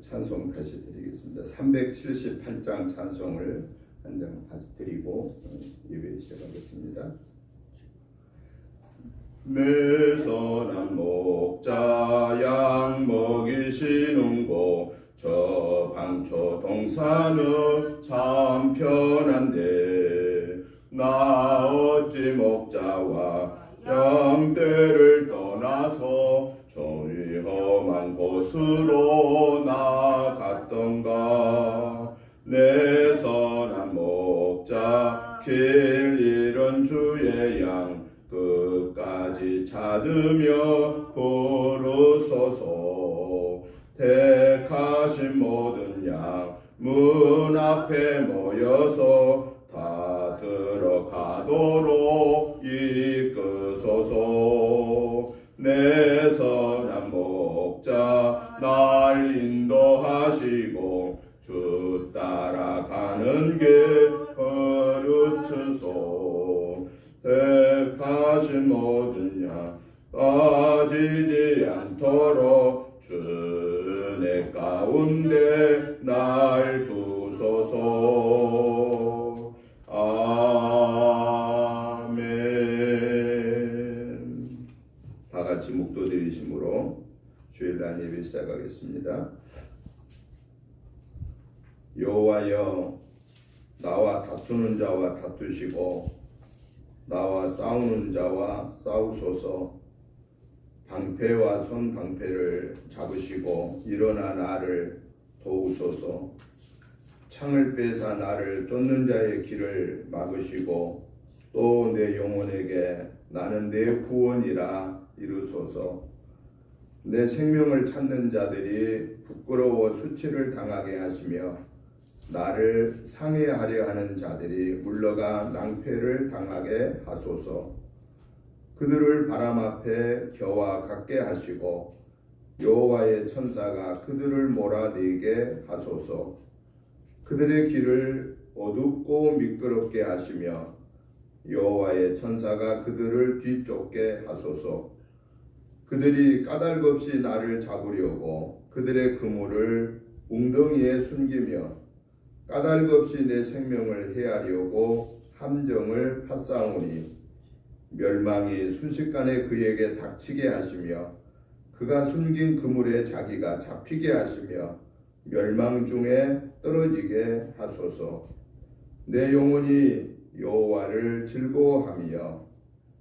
찬송 다시 드리겠습니다. 378장 찬송을 한 장 다시 드리고 예배 시작하겠습니다. 매선한 목자 양 먹이시는 곳 저 방초 동산은 참 편한데 나 어찌 목자와 양떼를 떠나서 저리 험한 곳으로 나갔던가. 내 선한 목자 길 잃은 주의 양 끝까지 찾으며 부르소서. 택하신 모든 양 문 앞에 모여서 다 들어가도록 이끄소서. 내 선한 목자 날 인도하시고 주 따라가는 길 가르치소. 택하신 모든 양 빠지지 않도록 주의 가운데 날 두소서. 아멘. 다 같이 묵도 드리심으로 주일날 예배 시작하겠습니다. 여호와여, 나와 다투는 자와 다투시고 나와 싸우는 자와 싸우소서. 방패와 손방패를 잡으시고 일어나 나를 도우소서. 창을 빼사 나를 쫓는 자의 길을 막으시고 또 내 영혼에게 나는 내 구원이라 이르소서. 내 생명을 찾는 자들이 부끄러워 수치를 당하게 하시며 나를 상해하려 하는 자들이 물러가 낭패를 당하게 하소서. 그들을 바람 앞에 겨와 같게 하시고 여호와의 천사가 그들을 몰아내게 하소서. 그들의 길을 어둡고 미끄럽게 하시며 여호와의 천사가 그들을 뒤쫓게 하소서. 그들이 까닭 없이 나를 잡으려고 그들의 그물을 웅덩이에 숨기며 까닭 없이 내 생명을 해하려고 함정을 팠사오니 멸망이 순식간에 그에게 닥치게 하시며 그가 숨긴 그물에 자기가 잡히게 하시며 멸망 중에 떨어지게 하소서. 내 영혼이 여호와를 즐거워하며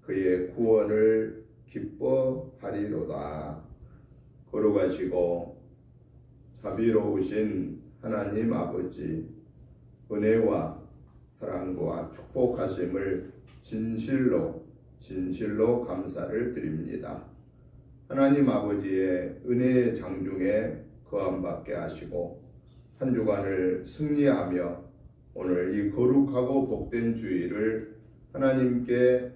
그의 구원을 기뻐하리로다. 걸어가시고 자비로우신 하나님 아버지, 은혜와 사랑과 축복하심을 진실로 감사를 드립니다. 하나님 아버지의 은혜의 장중에 거함받게 하시고 한 주간을 승리하며 오늘 이 거룩하고 복된 주일을 하나님께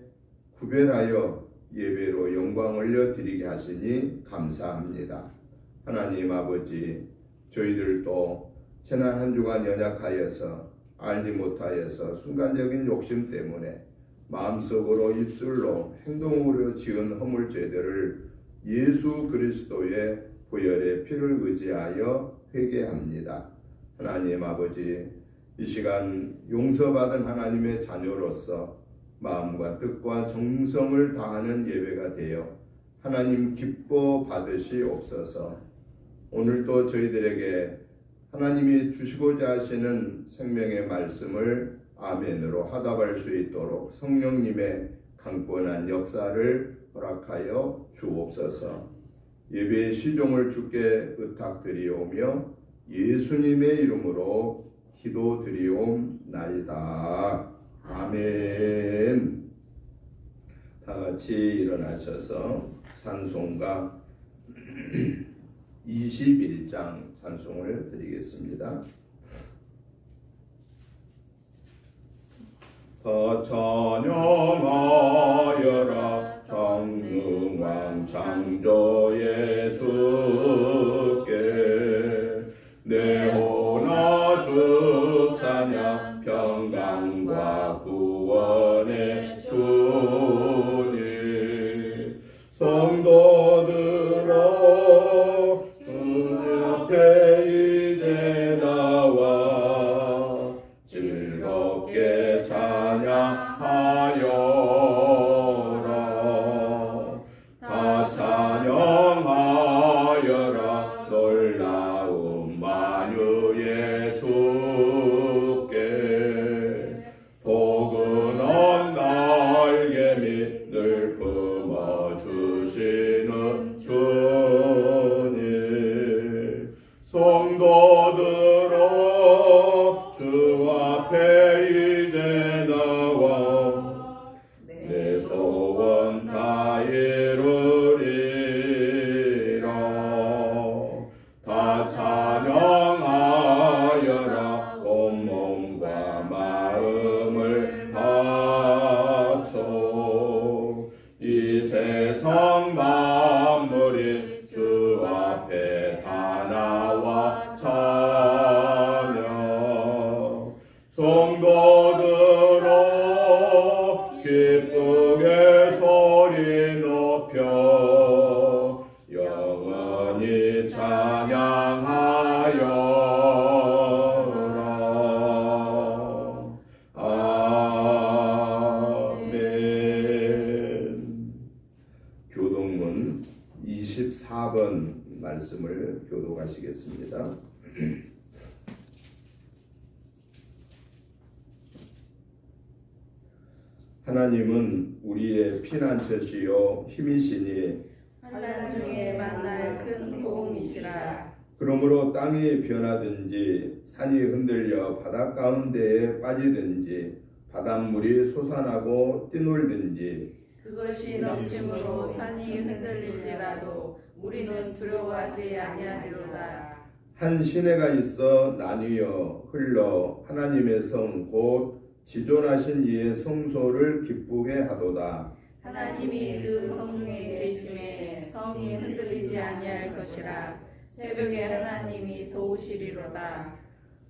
구별하여 예배로 영광 올려드리게 하시니 감사합니다. 하나님 아버지, 저희들도 지난 한 주간 연약하여서 알지 못하여서 순간적인 욕심 때문에 마음속으로 입술로 행동으로 지은 허물죄들을 예수 그리스도의 보혈의 피를 의지하여 회개합니다. 하나님 아버지, 이 시간 용서받은 하나님의 자녀로서 마음과 뜻과 정성을 다하는 예배가 되어 하나님 기뻐 받으시옵소서. 오늘도 저희들에게 하나님이 주시고자 하시는 생명의 말씀을 아멘으로 화답할 수 있도록 성령님의 강권한 역사를 허락하여 주옵소서. 예배의 시종을 주께 의탁드리오며 예수님의 이름으로 기도드리옵나이다. 아멘. 다 같이 일어나셔서 찬송가 21장 찬송을 드리겠습니다. 더 찬양하여라 전능왕 창조 예수께 내 호나 주 찬양 평강과 구원의 주님 성도들아 주님 앞에 이 세상 만물이 주 앞에 다 나와 찬양. 성도들아 기쁘게 소리 높여 영원히 찬양하여라. 아멘. 교동문 24번 말씀을 교독하시겠습니다. 하나님은 우리의 피난처시요 힘이시니 환난 중에 만날 큰 도움이시라. 그러므로 땅이 변하든지 산이 흔들려 바닷 가운데에 빠지든지 바닷물이 솟아나고 뛰놀든지 그것이 넘침으로 산이 흔들릴지라도 우리는 두려워하지 아니하리로다. 한 시내가 있어 나뉘어 흘러 하나님의 성 곧 지존하신 이의 성소를 기쁘게 하도다. 하나님이 그 성 중에 계심에 성이 흔들리지 아니할 것이라. 새벽에 하나님이 도우시리로다.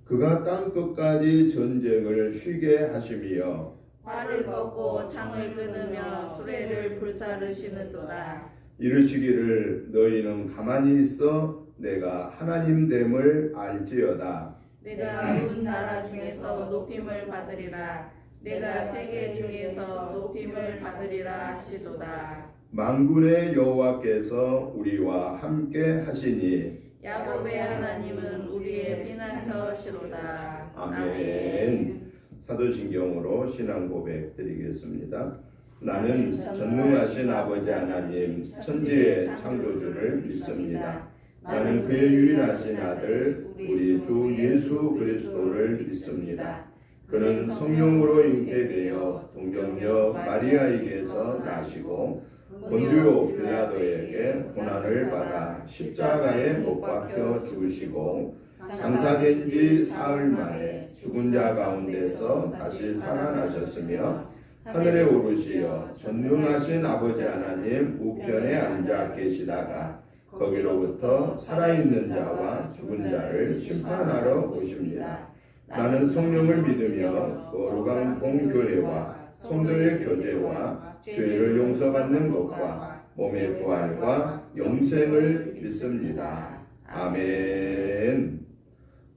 그가 땅 끝까지 전쟁을 쉬게 하시며 활을 꺾고 창을 끊으며 수레를 불사르시는도다. 이르시기를 너희는 가만히 있어 내가 하나님 됨을 알지어다. 내가 온 나라 중에서 높임을 받으리라. 내가 세계 중에서 높임을 받으리라 하시도다. 만군의 여호와께서 우리와 함께 하시니 야곱의 하나님은 우리의 피난처시로다. 아멘. 사도신경으로 신앙 고백 드리겠습니다. 나는 전능하신 아버지 하나님 천지의 창조주를 믿습니다. 나는 그의 유일하신 아들 우리 주 예수 그리스도를 믿습니다. 그는 성령으로 잉태되어 동정녀 마리아에게서 나시고 본디오 빌라도에게 고난을 받아 십자가에 못 박혀 죽으시고 장사된 지 사흘 만에 죽은 자 가운데서 다시 살아나셨으며 하늘에 오르시어 전능하신 아버지 하나님 우편에 앉아 계시다가 거기로부터 살아있는 자와 죽은 자를 심판하러 오십니다. 나는 성령을 믿으며 거룩한 공교회와 성도의 교제와 죄를 용서받는 것과 몸의 부활과 영생을 믿습니다. 아멘.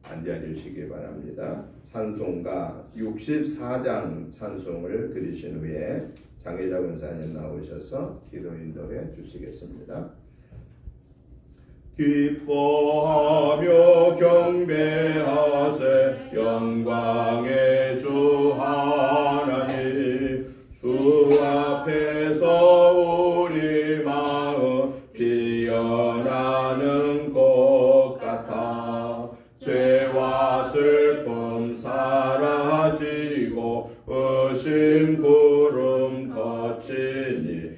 앉아주시기 바랍니다. 찬송가 64장 찬송을 들으신 후에 장혜자 권사님 나오셔서 기도 인도해 주시겠습니다. 기뻐하며 경배하세 영광의 주 하나님. 주 앞에서 우리 마음 피어나는 꽃 같아 죄와 슬픔 사라지고 의심 구름 거치니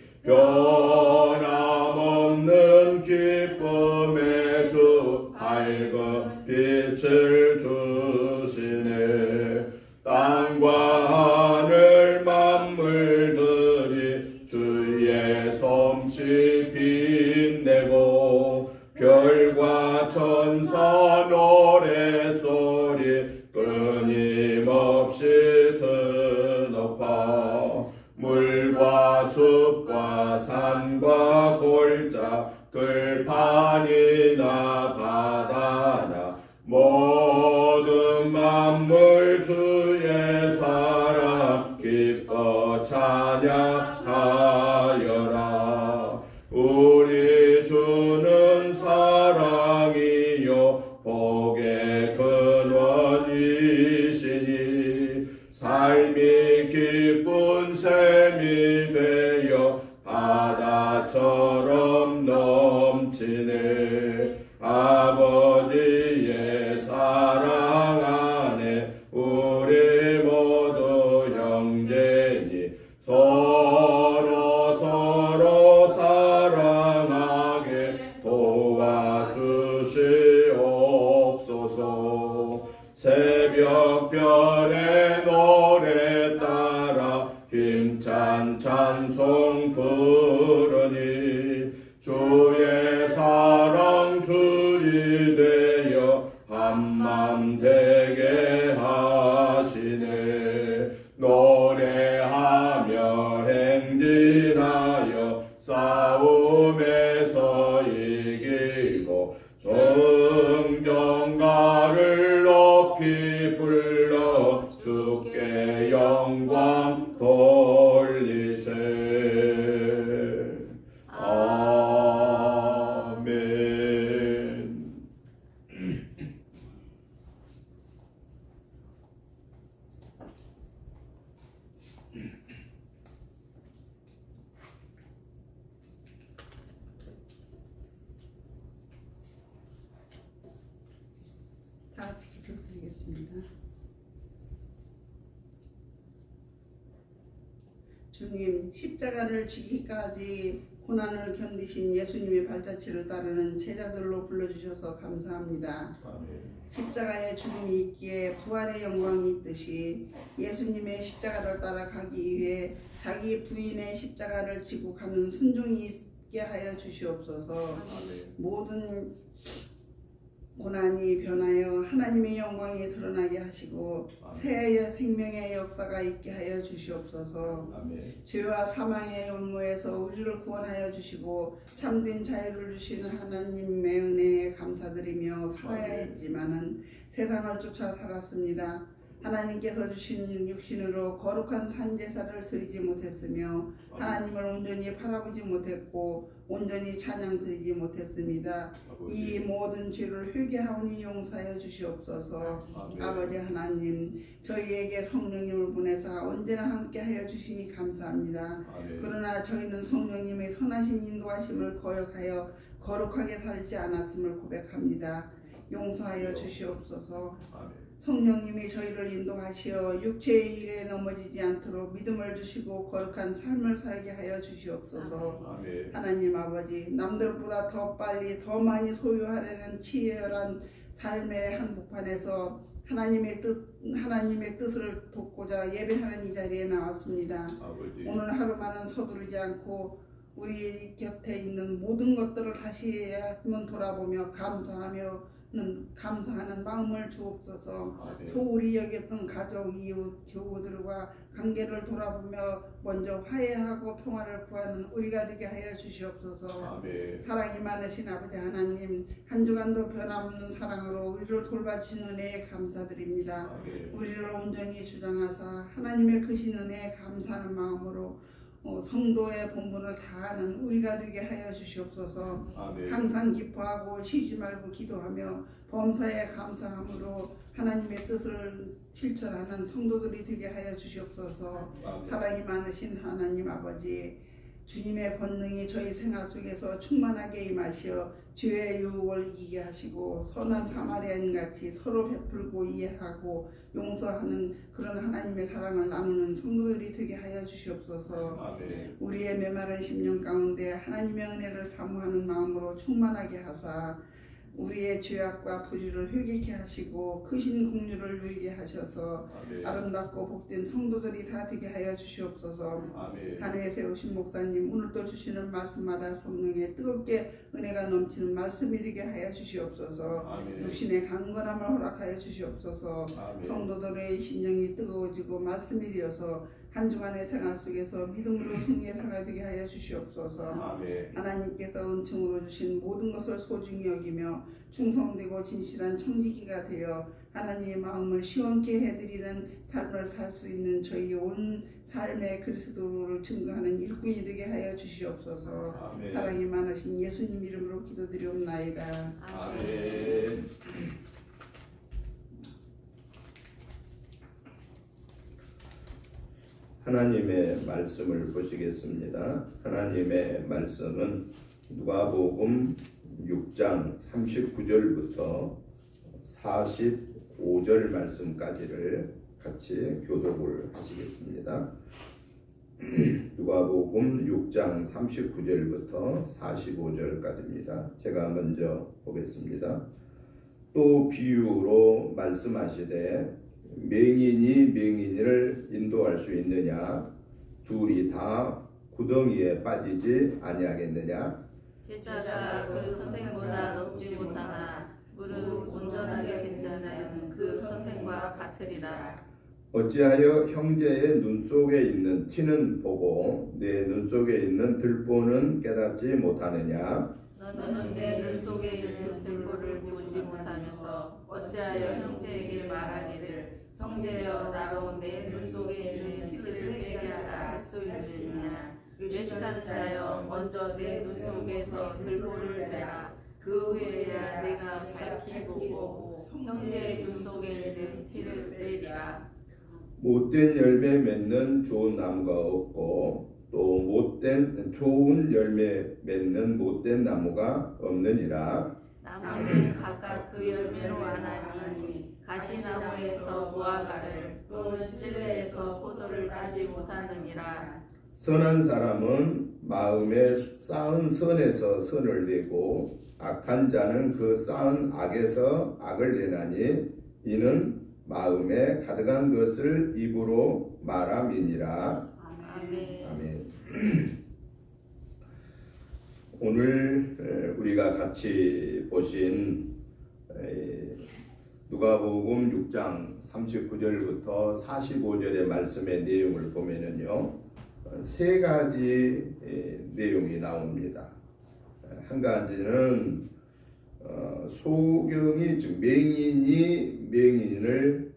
변함없는 기쁨의 주 밝은 빛을 주시네. 땅과 하늘 만물들이 주의 솜씨 빛내고 별과 천사 노래소리 끊임없이 드높아 물과 숲과 산과 골짜 들판이나 바다나 모든 만물 주의 사랑 기뻐 찬양하여라. 우리 주는 사랑이요 복의 근원이시니 삶이 기쁜 샘이 되어 바다처럼 넘치네. 아버지의 사랑 안에 우리 모두 형제니 서로 사랑하게 도와주시옵소서. 새벽별의 노래 따라 힘찬 찬 찬송 부르니 주의 사랑 줄이 되어 한맘 되게 하시네. 노래하며 행진하여 싸움에서 이기고 성전가를 높이 불러 주께 영광 돌리세. 아멘. 다 같이 기도드리겠습니다. 주님, 십자가를 지기까지 고난을 견디신 예수님의 발자취를 따르는 제자들로 불러주셔서 감사합니다. 아멘. 십자가의 죽음이 있기에 부활의 영광이 있듯이 예수님의 십자가를 따라가기 위해 자기 부인의 십자가를 지고 가는 순종이 있게 하여 주시옵소서. 아멘. 모든 고난이 변하여 하나님의 영광이 드러나게 하시고 새 생명의 역사가 있게 하여 주시옵소서. 아멘. 죄와 사망의 연모에서 우리를 구원하여 주시고 참된 자유를 주시는 하나님의 은혜에 감사드리며 살아야 했지만은 세상을 쫓아 살았습니다. 하나님께서 주신 육신으로 거룩한 산제사를 드리지 못했으며 하나님을 온전히 바라보지 못했고 온전히 찬양 드리지 못했습니다. 이 모든 죄를 회개하오니 용서하여 주시옵소서. 아버지 하나님, 저희에게 성령님을 보내사 언제나 함께하여 주시니 감사합니다. 그러나 저희는 성령님의 선하신 인도하심을 거역하여 거룩하게 살지 않았음을 고백합니다. 용서하여 주시옵소서. 성령님이 저희를 인도하시어 육체의 일에 넘어지지 않도록 믿음을 주시고 거룩한 삶을 살게 하여 주시옵소서. 아멘. 하나님 아버지, 남들보다 더 빨리 더 많이 소유하려는 치열한 삶의 한복판에서 하나님의 뜻을 돕고자 예배하는 이 자리에 나왔습니다. 아버지. 오늘 하루만은 서두르지 않고 우리 곁에 있는 모든 것들을 다시 한번 돌아보며 감사하는 마음을 주옵소서. 소홀히 여겼던 가족, 이웃, 교우들과 관계를 돌아보며 먼저 화해하고 평화를 구하는 우리가 되게 하여 주시옵소서. 아멘. 사랑이 많으신 아버지 하나님, 한 주간도 변함없는 사랑으로 우리를 돌봐주신 은혜에 감사드립니다. 아멘. 우리를 온전히 주장하사 하나님의 크신 은혜에 감사하는 마음으로 성도의 본분을 다하는 우리가 되게 하여 주시옵소서. 아멘. 항상 기뻐하고 쉬지 말고 기도하며 범사에 감사함으로 하나님의 뜻을 실천하는 성도들이 되게 하여 주시옵소서. 아멘. 사랑이 많으신 하나님 아버지, 주님의 권능이 저희 생활 속에서 충만하게 임하시어 죄의 유혹을 이기게 하시고 선한 사마리아인같이 서로 베풀고 이해하고 용서하는 그런 하나님의 사랑을 나누는 성도들이 되게 하여 주시옵소서. 아멘. 우리의 메마른 심령 가운데 하나님의 은혜를 사모하는 마음으로 충만하게 하사 우리의 죄악과 불의를 회개케 하시고 크신 긍휼을 누리게 하셔서 아멘. 아름답고 복된 성도들이 다 되게 하여 주시옵소서. 아멘. 하늘에 세우신 목사님, 오늘도 주시는 말씀마다 성령의 뜨겁게 은혜가 넘치는 말씀이 되게 하여 주시옵소서. 아멘. 육신의 강건함을 허락하여 주시옵소서. 아멘. 성도들의 심령이 뜨거워지고 말씀이 되어서 한 주간의 생활 속에서 믿음으로 승리의 생활이 되게 하여 주시옵소서. 아멘. 하나님께서 은총으로 주신 모든 것을 소중히 여기며 충성되고 진실한 청지기가 되어 하나님의 마음을 시원케 해드리는 삶을 살 수 있는 저희 온 삶의 그리스도를 증거하는 일꾼이 되게 하여 주시옵소서. 아멘. 사랑이 많으신 예수님 이름으로 기도드리옵나이다. 아멘. 하나님의 말씀을 보시겠습니다. 하나님의 말씀은 누가복음 6장 39절부터 45절 말씀까지를 같이 교독을 하시겠습니다. 누가복음 6장 39절부터 45절까지입니다. 제가 먼저 보겠습니다. 또 비유로 말씀하시되 맹인이 맹인을 인도할 수 있느냐? 둘이 다 구덩이에 빠지지 아니하겠느냐. 제자가 그 선생보다 높지 못하나 무릇 온전하게 된 자는 그 선생과 같으리라. 어찌하여 형제의 눈 속에 있는 티는 보고 내 눈 속에 있는 들보는 깨닫지 못하느냐. 너는 내 눈 속에 있는 들보를 보지 못하면서 어찌하여 형제에게 말하기를 형제여 나로 내 눈 속에 있는 티를 빼게 하라 할 수 있느냐. 외식하는 자여 먼저 내 눈 속에서 들보를 빼라. 그 후에야 내가 밝히 보고 형제의 눈 속에 있는 티를 빼리라. 못된 열매 맺는 좋은 나무가 없고 또 못된 좋은 열매 맺는 못된 나무가 없느니라. 나무는 각각 그 열매로 아나니 가시나무에서 무화과를 또는 찔레에서 포도를 따지 못하느니라. 선한 사람은 마음에 쌓은 선에서 선을 내고 악한 자는 그 쌓은 악에서 악을 내나니 이는 마음에 가득한 것을 입으로 말함이니라. 아멘. 아멘. 오늘 우리가 같이 보신 누가복음 6장 39절부터 45절의 말씀의 내용을 보면은요, 세 가지 내용이 나옵니다. 한 가지는 소경이 즉 맹인이 맹인을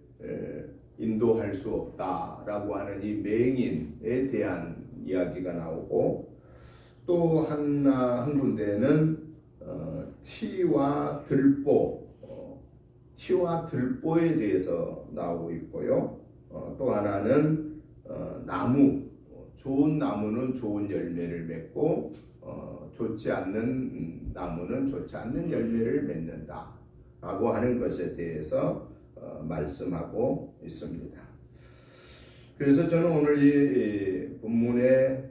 인도할 수 없다라고 하는 이 맹인에 대한 이야기가 나오고, 또 한 군데는 티와 들보에 대해서 나오고 있고요. 또 하나는 나무, 좋은 나무는 좋은 열매를 맺고 좋지 않는 나무는 좋지 않는 열매를 맺는다 라고 하는 것에 대해서 말씀하고 있습니다. 그래서 저는 오늘 이 본문의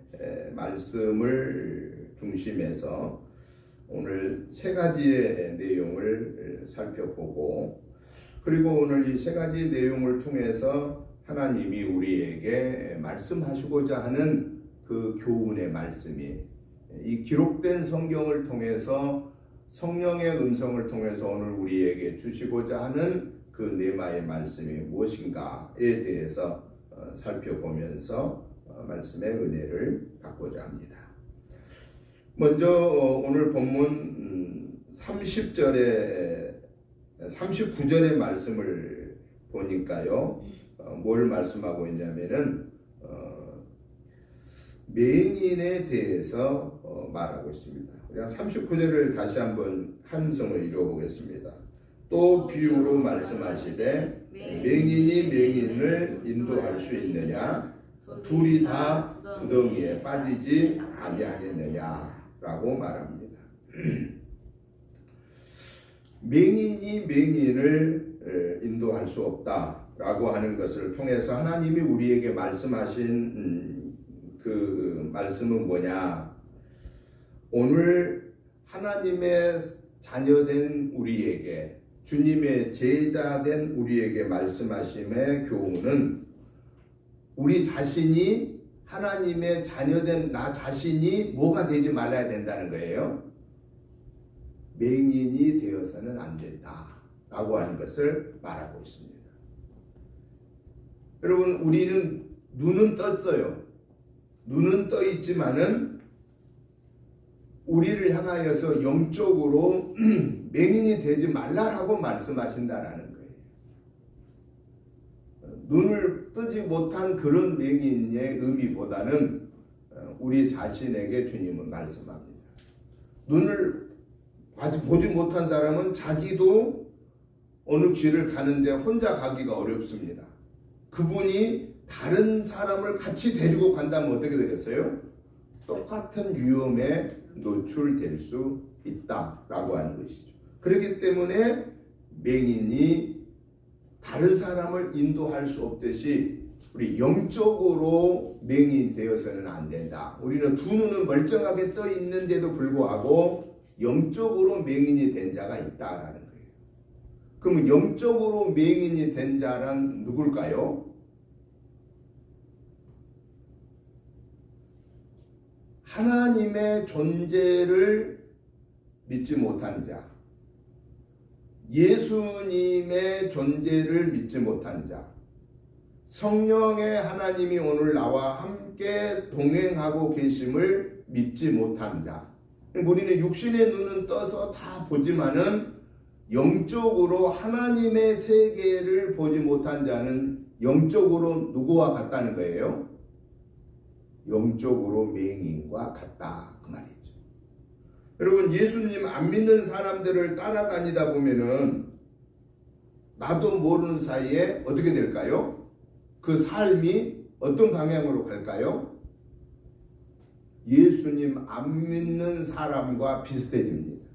말씀을 중심해서 오늘 세 가지의 내용을 살펴보고, 그리고 오늘 이 세 가지 내용을 통해서 하나님이 우리에게 말씀하시고자 하는 그 교훈의 말씀이 이 기록된 성경을 통해서 성령의 음성을 통해서 오늘 우리에게 주시고자 하는 그 네마의 말씀이 무엇인가에 대해서 살펴보면서 말씀의 은혜를 받고자 합니다. 먼저 오늘 본문 39절의 말씀을 보니까요, 뭘 말씀하고 있냐면은 맹인에 대해서 말하고 있습니다. 39절을 다시 한번 함성을 읽어보겠습니다. 또 비유로 말씀하시되 맹인이 맹인을 인도할 수 있느냐? 둘이 다 구덩이에 빠지지 아니하겠느냐라고 말합니다. 맹인이 맹인을 인도할 수 없다라고 하는 것을 통해서 하나님이 우리에게 말씀하신 그 말씀은 뭐냐? 오늘 하나님의 자녀된 우리에게, 주님의 제자된 우리에게 말씀하심의 교훈은 우리 자신이 하나님의 자녀된 나 자신이 뭐가 되지 말아야 된다는 거예요. 맹인이 되어서는 안 된다라고 하는 것을 말하고 있습니다. 여러분, 우리는 눈은 떴어요. 눈은 떠 있지만은 우리를 향하여서 영적으로 맹인이 되지 말라라고 말씀하신다라는 거예요. 눈을 뜨지 못한 그런 맹인의 의미보다는 우리 자신에게 주님은 말씀합니다. 눈을 보지 못한 사람은 자기도 어느 길을 가는데 혼자 가기가 어렵습니다. 그분이 다른 사람을 같이 데리고 간다면 어떻게 되겠어요? 똑같은 위험에 노출될 수 있다라고 하는 것이죠. 그렇기 때문에 맹인이 다른 사람을 인도할 수 없듯이 우리 영적으로 맹인이 되어서는 안 된다. 우리는 두 눈은 멀쩡하게 떠 있는데도 불구하고 영적으로 맹인이 된 자가 있다라는 거예요. 그러면 영적으로 맹인이 된 자란 누굴까요? 하나님의 존재를 믿지 못한 자, 예수님의 존재를 믿지 못한 자, 성령의 하나님이 오늘 나와 함께 동행하고 계심을 믿지 못한 자. 우리는 육신의 눈은 떠서 다 보지만은 영적으로 하나님의 세계를 보지 못한 자는 영적으로 누구와 같다는 거예요? 영적으로 맹인과 같다 그 말이죠. 여러분, 예수님 안 믿는 사람들을 따라다니다 보면은 나도 모르는 사이에 어떻게 될까요? 그 삶이 어떤 방향으로 갈까요? 예수님 안 믿는 사람과 비슷해집니다.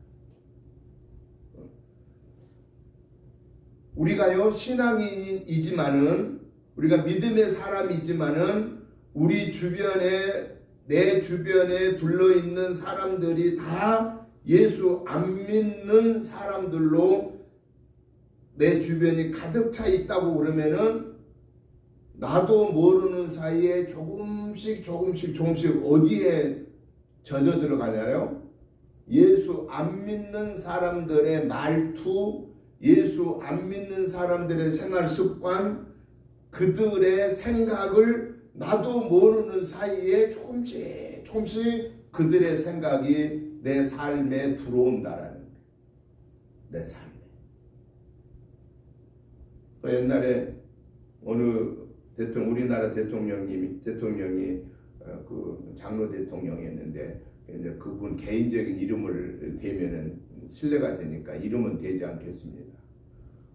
우리가요, 신앙인이지만은, 우리가 믿음의 사람이지만은, 우리 주변에, 내 주변에 둘러있는 사람들이 다 예수 안 믿는 사람들로 내 주변이 가득 차 있다고 그러면은 나도 모르는 사이에 조금씩 어디에 젖어 들어가냐요? 예수 안 믿는 사람들의 말투, 예수 안 믿는 사람들의 생활 습관, 그들의 생각을 나도 모르는 사이에 조금씩 그들의 생각이 내 삶에 들어온다라는 거예요. 내 삶에. 옛날에 어느 우리나라 대통령이 그 장로 대통령이었는데, 이제 그분 개인적인 이름을 대면은 신뢰가 되니까 이름은 대지 않겠습니다.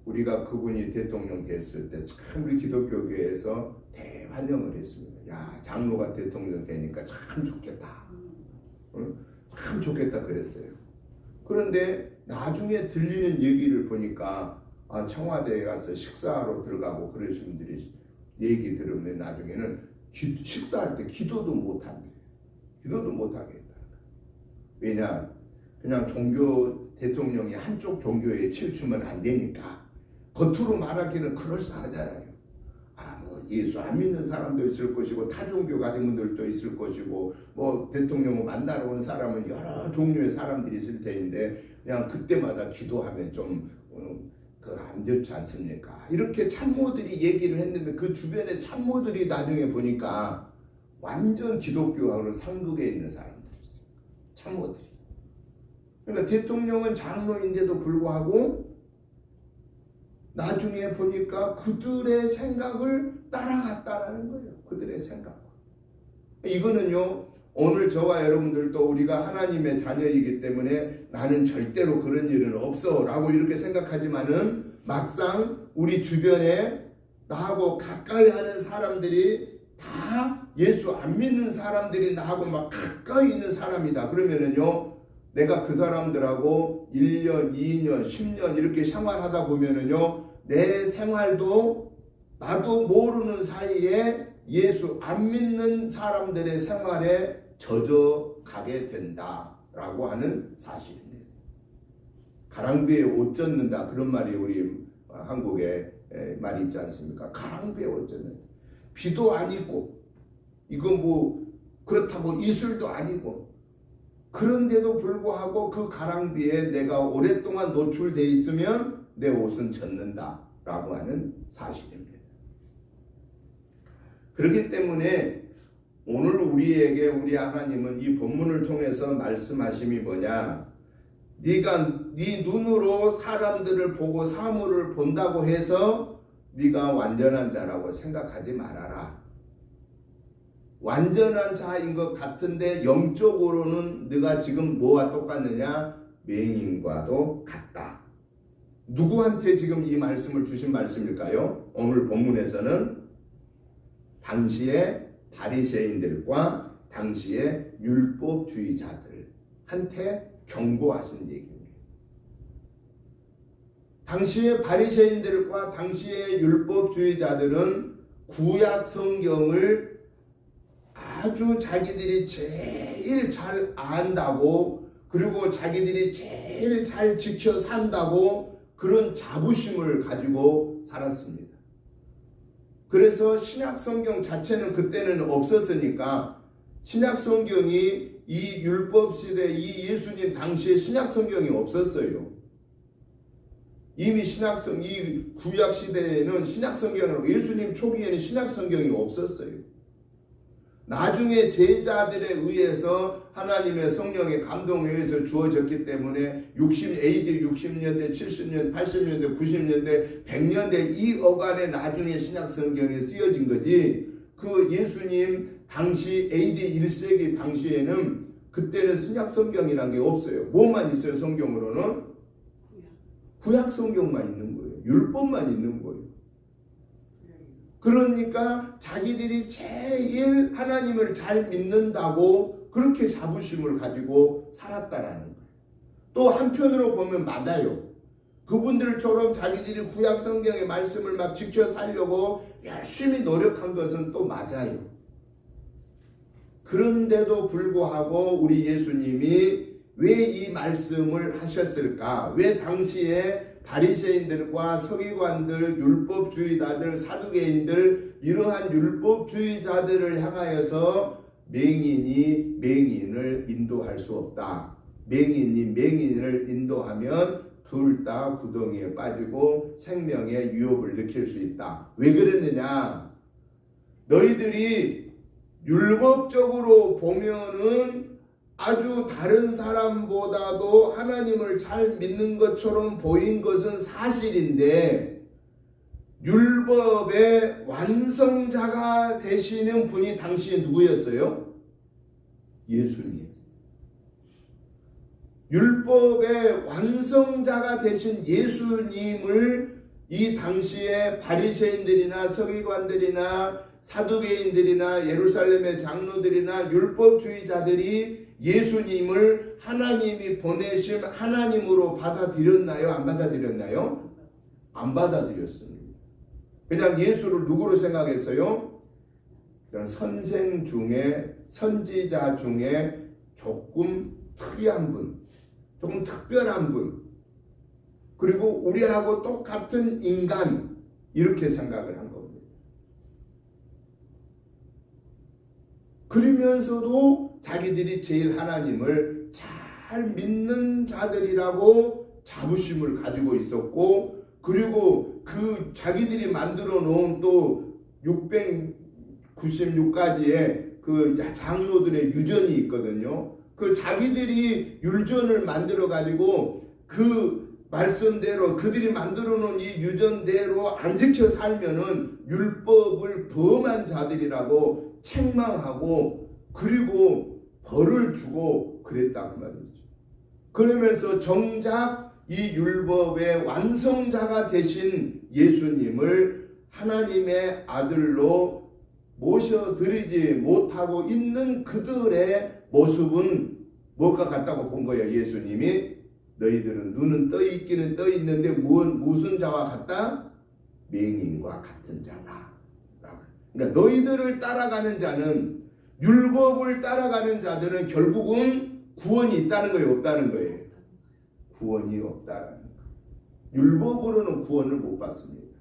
우리가 그분이 대통령 됐을 때 참 우리 기독교계에서 대환영을 했습니다. 야, 장로가 대통령 되니까 참 좋겠다. 참 좋겠다 그랬어요. 그런데 나중에 들리는 얘기를 보니까 청와대에 가서 식사하러 들어가고 그러신 분들이 얘기 들으면 나중에는 식사할 때 기도도 못한대. 기도도 못하겠다. 왜냐? 그냥 종교 대통령이 한쪽 종교에 치우치면 안 되니까. 겉으로 말하기는 그럴싸하잖아요. 예수 안 믿는 사람도 있을 것이고 타종교 가진 분들도 있을 것이고 뭐 대통령을 만나러 온 사람은 여러 종류의 사람들이 있을 텐데 그냥 그때마다 기도하면 좀 안 좋지 않습니까? 이렇게 참모들이 얘기를 했는데 그 주변에 참모들이 나중에 보니까 완전 기독교하고는 상극에 있는 사람들이었어요. 참모들이. 그러니까 대통령은 장로인데도 불구하고 나중에 보니까 그들의 생각을 따라갔다라는 거예요. 그들의 생각. 이거는요, 오늘 저와 여러분들도 우리가 하나님의 자녀이기 때문에 나는 절대로 그런 일은 없어 라고 이렇게 생각하지만은 막상 우리 주변에 나하고 가까이 하는 사람들이 다 예수 안 믿는 사람들이 나하고 막 가까이 있는 사람이다. 그러면은요, 내가 그 사람들하고 1년, 2년, 10년 이렇게 생활하다 보면은요, 내 생활도 나도 모르는 사이에 예수 안 믿는 사람들의 생활에 젖어가게 된다라고 하는 사실입니다. 가랑비에 옷 젖는다 그런 말이 우리 한국에 말이 있지 않습니까? 가랑비에 옷 젖는다. 비도 아니고 이거 뭐 그렇다고 이슬도 아니고 그런데도 불구하고 그 가랑비에 내가 오랫동안 노출돼 있으면 내 옷은 젖는다라고 하는 사실입니다. 그렇기 때문에 오늘 우리에게 우리 하나님은 이 본문을 통해서 말씀하심이 뭐냐? 네가 네 눈으로 사람들을 보고 사물을 본다고 해서 네가 완전한 자라고 생각하지 말아라. 완전한 자인 것 같은데 영적으로는 네가 지금 뭐와 똑같느냐? 맹인과도 같다. 누구한테 지금 이 말씀을 주신 말씀일까요? 오늘 본문에서는 당시의 바리새인들과 당시의 율법주의자들한테 경고하신 얘기입니다. 당시의 바리새인들과 당시의 율법주의자들은 구약 성경을 아주 자기들이 제일 잘 안다고 그리고 자기들이 제일 잘 지켜 산다고 그런 자부심을 가지고 살았습니다. 그래서 신약 성경 자체는 그때는 없었으니까 신약 성경이 이 율법 시대, 이 예수님 당시에 신약 성경이 없었어요. 이미 이 구약 시대에는 신약 성경이라고, 예수님 초기에는 신약 성경이 없었어요. 나중에 제자들에 의해서 하나님의 성령의 감동에 의해서 주어졌기 때문에 AD 60년대, 70년대, 80년대, 90년대, 100년대 이 어간에 나중에 신약 성경에 쓰여진 거지. 그 예수님 당시 AD 1세기 당시에는 그때는 신약 성경이란 게 없어요. 뭐만 있어요? 성경으로는 구약 성경만 있는 거예요. 율법만 있는 거예요. 그러니까 자기들이 제일 하나님을 잘 믿는다고 그렇게 자부심을 가지고 살았다라는 거예요. 또 한편으로 보면 맞아요. 그분들처럼 자기들이 구약 성경의 말씀을 막 지켜 살려고 열심히 노력한 것은 또 맞아요. 그런데도 불구하고 우리 예수님이 왜 이 말씀을 하셨을까? 왜 당시에 바리새인들과 서기관들, 율법주의자들, 사두개인들 이러한 율법주의자들을 향하여서 맹인이 맹인을 인도할 수 없다. 맹인이 맹인을 인도하면 둘 다 구덩이에 빠지고 생명의 위협을 느낄 수 있다. 왜 그랬느냐? 너희들이 율법적으로 보면은 아주 다른 사람보다도 하나님을 잘 믿는 것처럼 보인 것은 사실인데 율법의 완성자가 되시는 분이 당시에 누구였어요? 예수님. 율법의 완성자가 되신 예수님을 이 당시에 바리새인들이나 서기관들이나 사두개인들이나 예루살렘의 장로들이나 율법주의자들이 예수님을 하나님이 보내신 하나님으로 받아들였나요? 안 받아들였나요? 안 받아들였습니다. 그냥 예수를 누구로 생각했어요? 그냥 선생 중에, 선지자 중에 조금 특이한 분, 조금 특별한 분, 그리고 우리하고 똑같은 인간, 이렇게 생각을 한 겁니다. 그러면서도 자기들이 제일 하나님을 잘 믿는 자들이라고 자부심을 가지고 있었고, 그리고 그 자기들이 만들어 놓은 또 696가지의 그 장로들의 유전이 있거든요. 그 자기들이 율전을 만들어 가지고 그 말씀대로 그들이 만들어 놓은 이 유전대로 안 지켜 살면은 율법을 범한 자들이라고 책망하고 그리고 벌을 주고 그랬단 말이죠. 그러면서 정작 이 율법의 완성자가 되신 예수님을 하나님의 아들로 모셔드리지 못하고 있는 그들의 모습은 무엇과 같다고 본 거예요. 예수님이 너희들은 눈은 떠 있기는 떠 있는데 무슨 자와 같다? 맹인과 같은 자다. 그러니까 너희들을 따라가는 자는, 율법을 따라가는 자들은 결국은 구원이 있다는 거예요, 없다는 거예요? 구원이 없다는 거예요. 율법으로는 구원을 못 받습니다.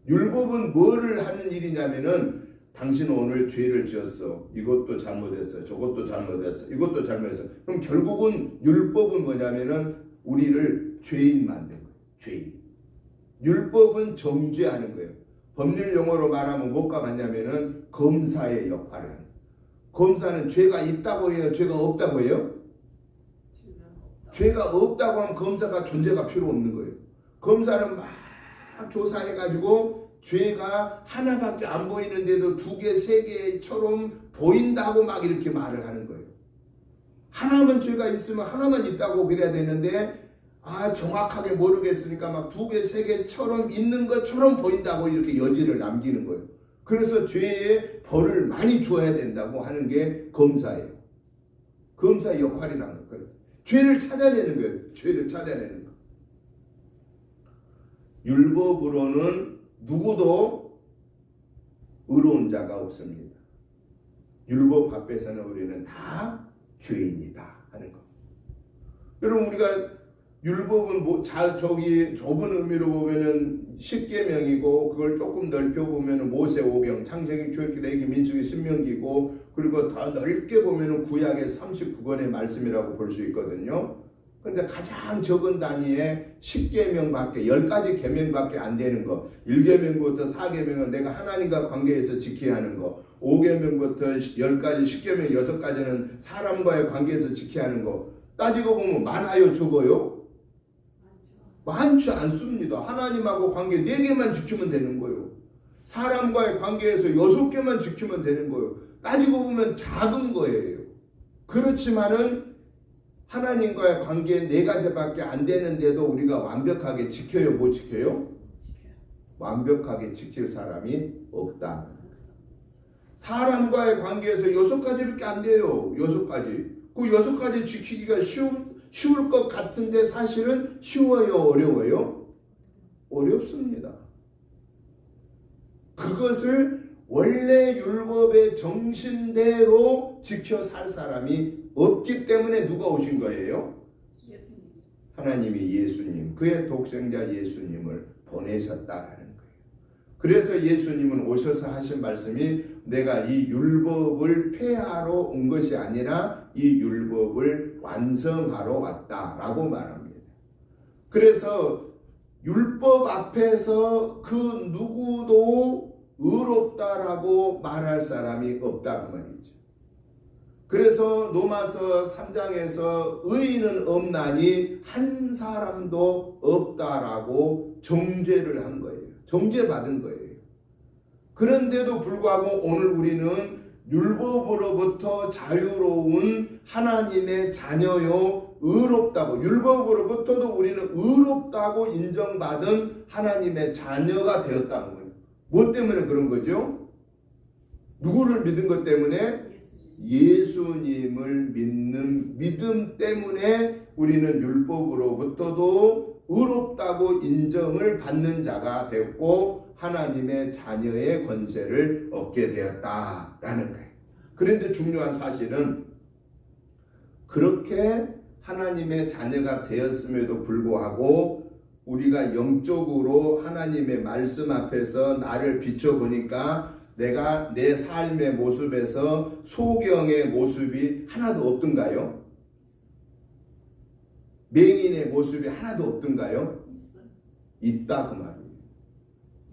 율법은 뭐를 하는 일이냐면은 당신은 오늘 죄를 지었어. 이것도 잘못했어. 저것도 잘못했어. 이것도 잘못했어. 그럼 결국은 율법은 뭐냐면은 우리를 죄인 만든 거예요. 죄인. 율법은 정죄하는 거예요. 법률 용어로 말하면 뭐가 맞냐면은 검사의 역할을 하는 거예요. 검사는 죄가 있다고 해요? 죄가 없다고 해요? 죄가 없다고 하면 검사가 존재가 필요 없는 거예요. 검사는 막 조사해가지고 죄가 하나밖에 안 보이는데도 2개, 3개처럼 보인다고 막 이렇게 말을 하는 거예요. 하나만 죄가 있으면 하나만 있다고 그래야 되는데 정확하게 모르겠으니까 막 2개, 3개처럼 있는 것처럼 보인다고 이렇게 여지를 남기는 거예요. 그래서 죄에 벌을 많이 줘야 된다고 하는 게 검사예요. 검사의 역할이라는 거예요. 죄를 찾아내는 거예요. 죄를 찾아내는 거. 율법으로는 누구도 의로운 자가 없습니다. 율법 앞에서는 우리는 다 죄인이다 하는 거. 여러분, 우리가 율법은 저기 좁은 의미로 보면은 10계명이고 그걸 조금 넓혀 보면은 모세 오경, 창세기, 출애굽기, 레위기, 민수기, 신명기고 그리고 더 넓게 보면은 구약의 39권의 말씀이라고 볼 수 있거든요. 근데 가장 적은 단위에 10계명밖에 10가지 계명밖에 안 되는 거. 1계명부터 4계명은 내가 하나님과 관계에서 지켜야 하는 거. 5계명부터 10가지 10계명 6가지는 사람과의 관계에서 지켜야 하는 거. 따지고 보면 많아요, 적어요? 많지 않습니다. 하나님하고 관계 4개만 지키면 되는 거예요. 사람과의 관계에서 6개만 지키면 되는 거예요. 따지고 보면 작은 거예요. 그렇지만은 하나님과의 관계 4가지밖에 안 되는데도 우리가 완벽하게 지켜요, 못 지켜요? 완벽하게 지킬 사람이 없다. 사람과의 관계에서 6가지밖에 안 돼요. 6가지. 그 6가지 지키기가 쉬울 것 같은데 사실은 쉬워요, 어려워요? 어렵습니다. 그것을 원래 율법의 정신대로 지켜 살 사람이 없기 때문에 누가 오신 거예요? 하나님이 예수님, 그의 독생자 예수님을 보내셨다라는 거예요. 그래서 예수님은 오셔서 하신 말씀이 내가 이 율법을 폐하러 온 것이 아니라 이 율법을 완성하러 왔다라고 말합니다. 그래서 율법 앞에서 그 누구도 의롭다라고 말할 사람이 없다 그 말이죠. 그래서 로마서 3장에서 의인은 없나니 한 사람도 없다라고 정죄를 한 거예요. 정죄받은 거예요. 그런데도 불구하고 오늘 우리는 율법으로부터 자유로운 하나님의 자녀요, 의롭다고, 율법으로부터도 우리는 의롭다고 인정받은 하나님의 자녀가 되었다는 거예요. 뭐 때문에 그런 거죠? 누구를 믿은 것 때문에? 예수님을 믿는 믿음 때문에 우리는 율법으로부터도 의롭다고 인정을 받는 자가 됐고 하나님의 자녀의 권세를 얻게 되었다라는 거예요. 그런데 중요한 사실은 그렇게 하나님의 자녀가 되었음에도 불구하고 우리가 영적으로 하나님의 말씀 앞에서 나를 비춰보니까 내가 내 삶의 모습에서 소경의 모습이 하나도 없던가요? 맹인의 모습이 하나도 없던가요? 있다 그 말이에요.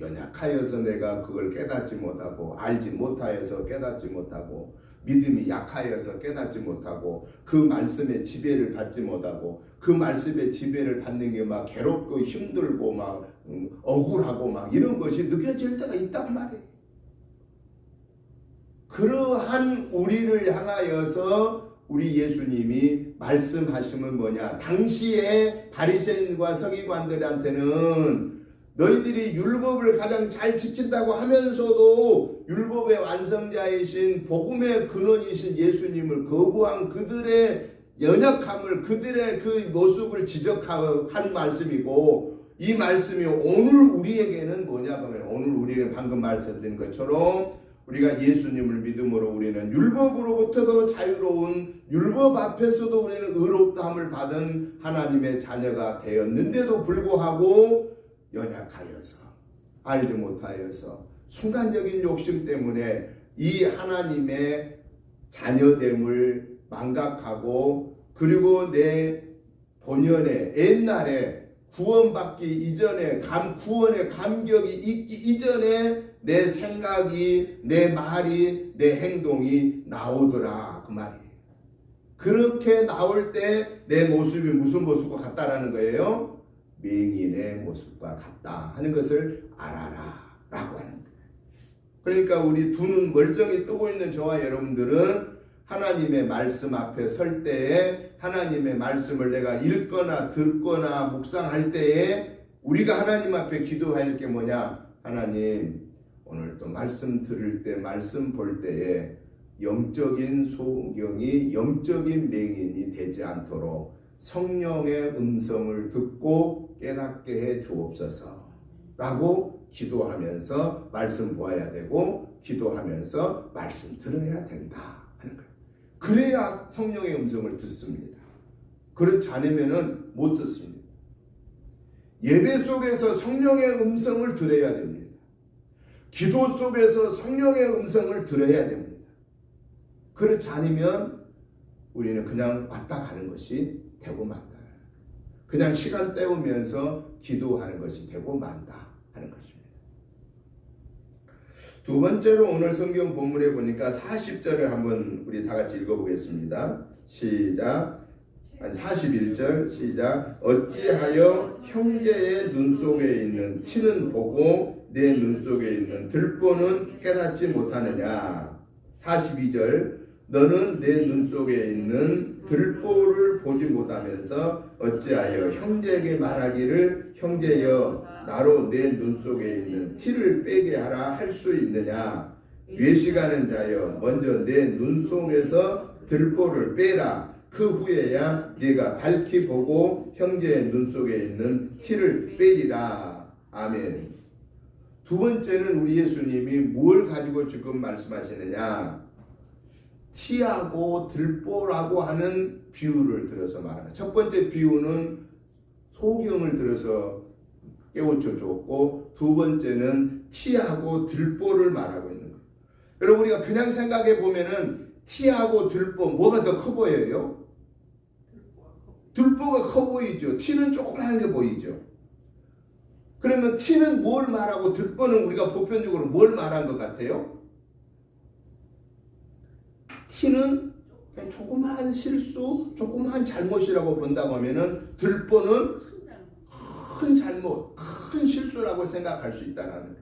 연약하여서 내가 그걸 깨닫지 못하고 알지 못하여서 깨닫지 못하고 믿음이 약하여서 깨닫지 못하고 그 말씀의 지배를 받지 못하고 그 말씀의 지배를 받는 게 막 괴롭고 힘들고 막 억울하고 막 이런 것이 느껴질 때가 있다 그 말이에요. 그러한 우리를 향하여서 우리 예수님이 말씀하시면 뭐냐? 당시에 바리새인과 서기관들한테는 너희들이 율법을 가장 잘 지킨다고 하면서도 율법의 완성자이신 복음의 근원이신 예수님을 거부한 그들의 연약함을, 그들의 그 모습을 지적한 말씀이고, 이 말씀이 오늘 우리에게는 뭐냐 그러면 오늘 우리가 방금 말씀드린 것처럼 우리가 예수님을 믿음으로 우리는 율법으로부터도 자유로운, 율법 앞에서도 우리는 의롭다함을 받은 하나님의 자녀가 되었는데도 불구하고 연약하여서, 알지 못하여서, 순간적인 욕심 때문에 이 하나님의 자녀됨을 망각하고, 그리고 내 본연의 옛날에 구원받기 이전에 구원의 감격이 있기 이전에 내 생각이, 내 말이, 내 행동이 나오더라 그 말이에요. 그렇게 나올 때 내 모습이 무슨 모습과 같다라는 거예요? 맹인의 모습과 같다 하는 것을 알아라 라고 하는 거예요. 그러니까 우리 두 눈 멀쩡히 뜨고 있는 저와 여러분들은 하나님의 말씀 앞에 설 때에, 하나님의 말씀을 내가 읽거나 듣거나 묵상할 때에 우리가 하나님 앞에 기도할 게 뭐냐? 하나님, 오늘 또 말씀 들을 때, 말씀 볼 때에 영적인 소경이, 영적인 맹인이 되지 않도록 성령의 음성을 듣고 깨닫게 해 주옵소서 라고 기도하면서 말씀 보아야 되고, 기도하면서 말씀 들어야 된다 하는 거예요. 그래야 성령의 음성을 듣습니다. 그렇지 않으면 못 듣습니다. 예배 속에서 성령의 음성을 들어야 됩니다. 기도 속에서 성령의 음성을 들어야 됩니다. 그렇지 않으면 우리는 그냥 왔다 가는 것이 되고 만다. 그냥 시간 때우면서 기도하는 것이 되고 만다 하는 것입니다. 두 번째로 오늘 성경 본문에 보니까 40절을 한번 우리 다 같이 읽어보겠습니다. 시작. 41절 시작. 어찌하여 형제의 눈 속에 있는 티는 보고 내 눈 속에 있는 들보는 깨닫지 못하느냐. 42절. 너는 내 눈 속에 있는 들보를 보지 못하면서 어찌하여 형제에게 말하기를 형제여 나로 내 눈 속에 있는 티를 빼게 하라 할 수 있느냐. 외식하는 자여 먼저 내 눈 속에서 들보를 빼라. 그 후에야 네가 밝히 보고 형제의 눈 속에 있는 티를 빼리라. 아멘. 두 번째는 우리 예수님이 뭘 가지고 지금 말씀하시느냐. 티하고 들보라고 하는 비유를 들어서 말합니다. 첫 번째 비유는 소경을 들어서 깨우쳐 줬고, 두 번째는 티하고 들보를 말하고 있는 거예요. 여러분, 우리가 그냥 생각해 보면은 티하고 들보 뭐가 더 커 보여요? 들보가 커 보이죠. 티는 조그마한 게 보이죠. 그러면 티는 뭘 말하고 들보는 우리가 보편적으로 뭘 말한 것 같아요? 티는 그냥 조그마한 실수, 조그마한 잘못이라고 본다고 하면은 들보는 큰 잘못, 큰 실수라고 생각할 수 있다는 거예요.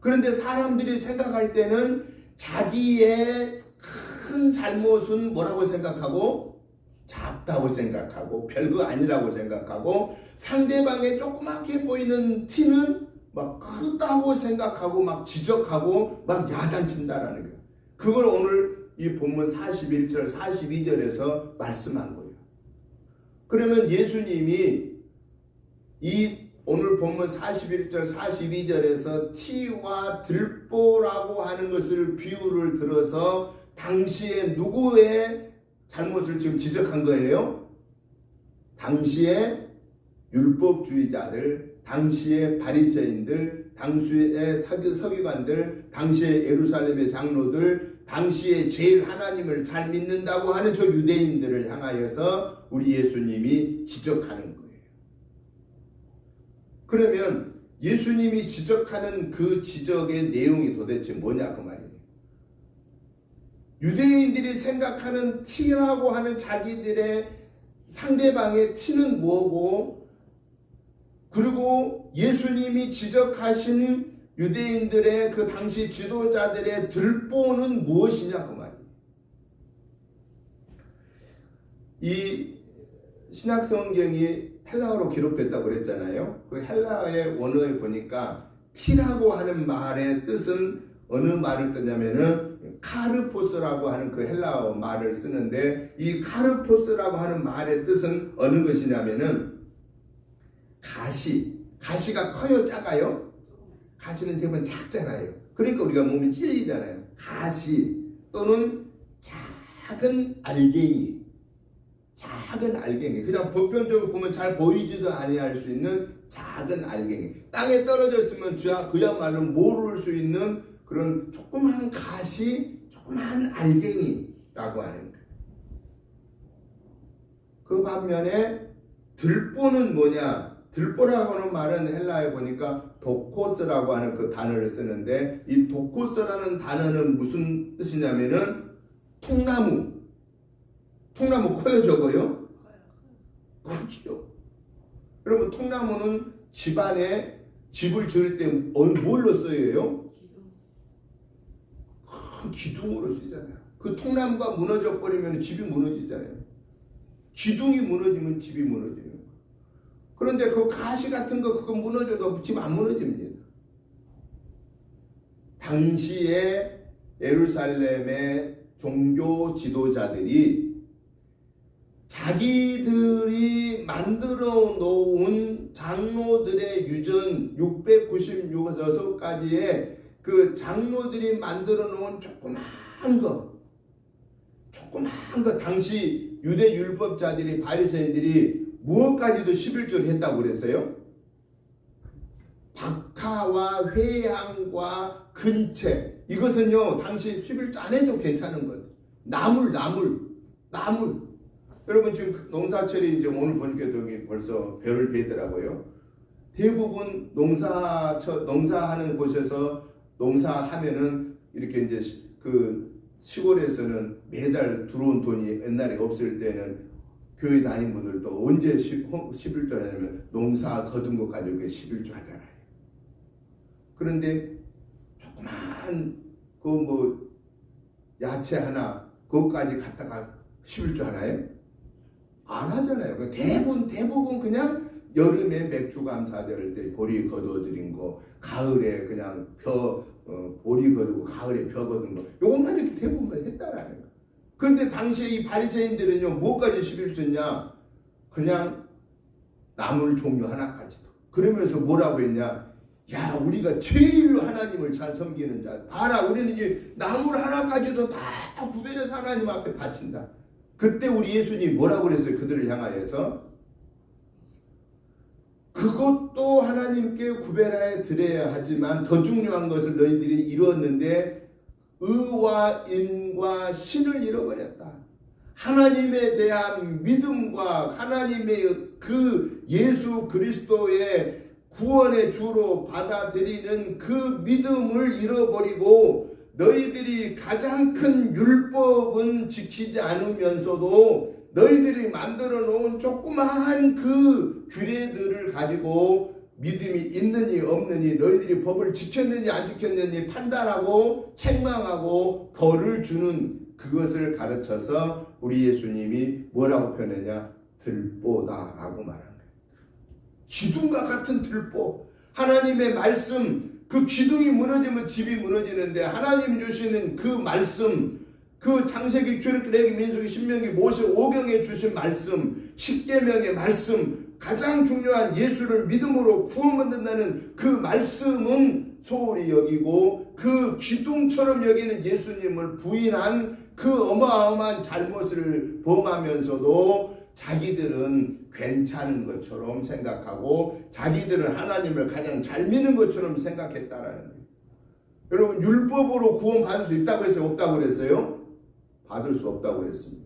그런데 사람들이 생각할 때는 자기의 큰 잘못은 뭐라고 생각하고 작다고 생각하고 별거 아니라고 생각하고 상대방의 조그맣게 보이는 티는 막 크다고 생각하고 막 지적하고 막 야단친다라는 거예요. 그걸 오늘 이 본문 41절, 42절에서 말씀한 거예요. 그러면 예수님이 이 오늘 본문 41절, 42절에서 티와 들보라고 하는 것을 비유를 들어서 당시에 누구의 잘못을 지금 지적한 거예요? 당시에 율법주의자들, 당시의 바리새인들, 당시의 서기관들, 당시의 예루살렘의 장로들, 당시에 제일 하나님을 잘 믿는다고 하는 저 유대인들을 향하여서 우리 예수님이 지적하는 거예요. 그러면 예수님이 지적하는 그 지적의 내용이 도대체 뭐냐 그 말이에요. 유대인들이 생각하는 티라고 하는 자기들의 상대방의 티는 뭐고, 그리고 예수님이 지적하신 유대인들의 그 당시 지도자들의 들보는 무엇이냐 그 말이에요. 이 신약 성경이 헬라어로 기록됐다고 그랬잖아요. 그 헬라어의 원어에 보니까 티라고 하는 말의 뜻은 어느 말을 뜨냐면은 카르포스라고 하는 그 헬라어 말을 쓰는데, 이 카르포스라고 하는 말의 뜻은 어느 것이냐면은 가시가 커요, 작아요? 가시는 대부분 작잖아요. 그러니까 우리가 몸이 찔리잖아요. 가시 또는 작은 알갱이. 그냥 보편적으로 보면 잘 보이지도 아니할 수 있는 작은 알갱이. 땅에 떨어져 있으면 그야말로 모를 수 있는 그런 조그마한 가시, 조그마한 알갱이라고 하는 거예요. 그 반면에 들보는 뭐냐? 들보라고 하는 말은 헬라어에 보니까 도코스라고 하는 그 단어를 쓰는데, 이 도코스라는 단어는 무슨 뜻이냐면은 통나무 커요, 적어요? 그렇죠. 여러분, 통나무는 집안에 집을 지을 때 뭘로 써요? 큰 기둥으로 쓰잖아요. 그 통나무가 무너져 버리면 집이 무너지잖아요. 기둥이 무너지면 집이 무너지는 거예요. 그런데 그 가시 같은 거 그거 무너져도 집 안 무너집니다. 당시에 예루살렘의 종교 지도자들이 자기들이 만들어 놓은 장로들의 유전 696가지의 그 장로들이 만들어 놓은 조그마한 거 당시 유대 율법자들이 바리새인들이 무엇까지도 11조를 했다고 그랬어요? 목화와 회향과 근채, 이것은요 당시 11조 안 해도 괜찮은 것. 나물. 여러분 지금 농사철이 이제 오늘 보니까 여기 벌써 별을 베더라고요. 대부분 농사하는 곳에서 농사하면은 이렇게 이제 그 시골에서는 매달 들어온 돈이 옛날에 없을 때는 교회 다니는 분들도 언제 11조 하냐면 농사 거둔 것 가지고 11조 하잖아요. 그런데 조그만 그 뭐 야채 하나 그것까지 갖다가 11조 하나요? 안 하잖아요. 대부분 그냥 여름에 맥주 감사절 때 보리 거둬들인 거, 가을에 그냥 보리 거두고 가을에 벼 거둔 거, 요것만 이렇게 대부분 했다라는 거. 그런데 당시에 이 바리새인들은요 뭐까지 11조냐? 그냥 나물 종류 하나까지도. 그러면서 뭐라고 했냐? 야, 우리가 제일로 하나님을 잘 섬기는 자, 봐라, 우리는 이제 나물 하나까지도 다 구별해서 하나님 앞에 바친다. 그때 우리 예수님이 뭐라고 그랬어요? 그들을 향하여서 그것도 하나님께 구별하여 드려야 하지만 더 중요한 것을 너희들이 이루었는데 의와 인과 신을 잃어버렸다. 하나님에 대한 믿음과 하나님의 그 예수 그리스도의 구원의 주로 받아들이는 그 믿음을 잃어버리고 너희들이 가장 큰 율법은 지키지 않으면서도 너희들이 만들어 놓은 조그마한 그 규례들을 가지고 믿음이 있느니 없느니 너희들이 법을 지켰느니 안 지켰느니 판단하고 책망하고 벌을 주는 그것을 가르쳐서 우리 예수님이 뭐라고 표현했냐? 들보다라고 말한 거예요. 기둥과 같은 들보. 하나님의 말씀, 그 기둥이 무너지면 집이 무너지는데 하나님 주시는 그 말씀, 그 창세기, 출애굽기, 민수기, 신명기, 모세 오경에 주신 말씀, 십계명의 말씀, 가장 중요한 예수를 믿음으로 구원받는다는 그 말씀은 소홀히 여기고 그 기둥처럼 여기는 예수님을 부인한 그 어마어마한 잘못을 범하면서도 자기들은 괜찮은 것처럼 생각하고 자기들은 하나님을 가장 잘 믿는 것처럼 생각했다라는 거예요. 여러분, 율법으로 구원받을 수 있다고 했어요? 없다고 그랬어요? 받을 수 없다고 그랬습니다.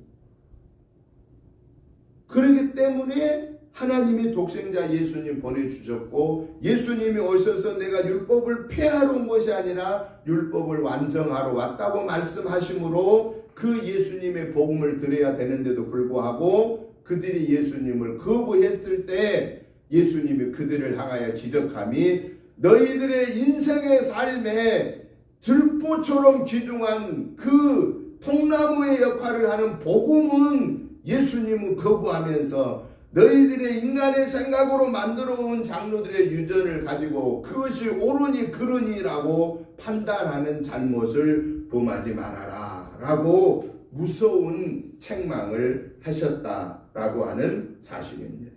그렇기 때문에 하나님이 독생자 예수님 보내주셨고 예수님이 오셔서 내가 율법을 폐하러 온 것이 아니라 율법을 완성하러 왔다고 말씀하심으로 그 예수님의 복음을 드려야 되는데도 불구하고 그들이 예수님을 거부했을 때 예수님이 그들을 향하여 지적함이 너희들의 인생의 삶에 들보처럼 귀중한 그 통나무의 역할을 하는 복음은 예수님은 거부하면서 너희들의 인간의 생각으로 만들어 온 장로들의 유전을 가지고 그것이 옳으니 그르니라고 판단하는 잘못을 범하지 말아라 라고 무서운 책망을 하셨다라고 하는 사실입니다.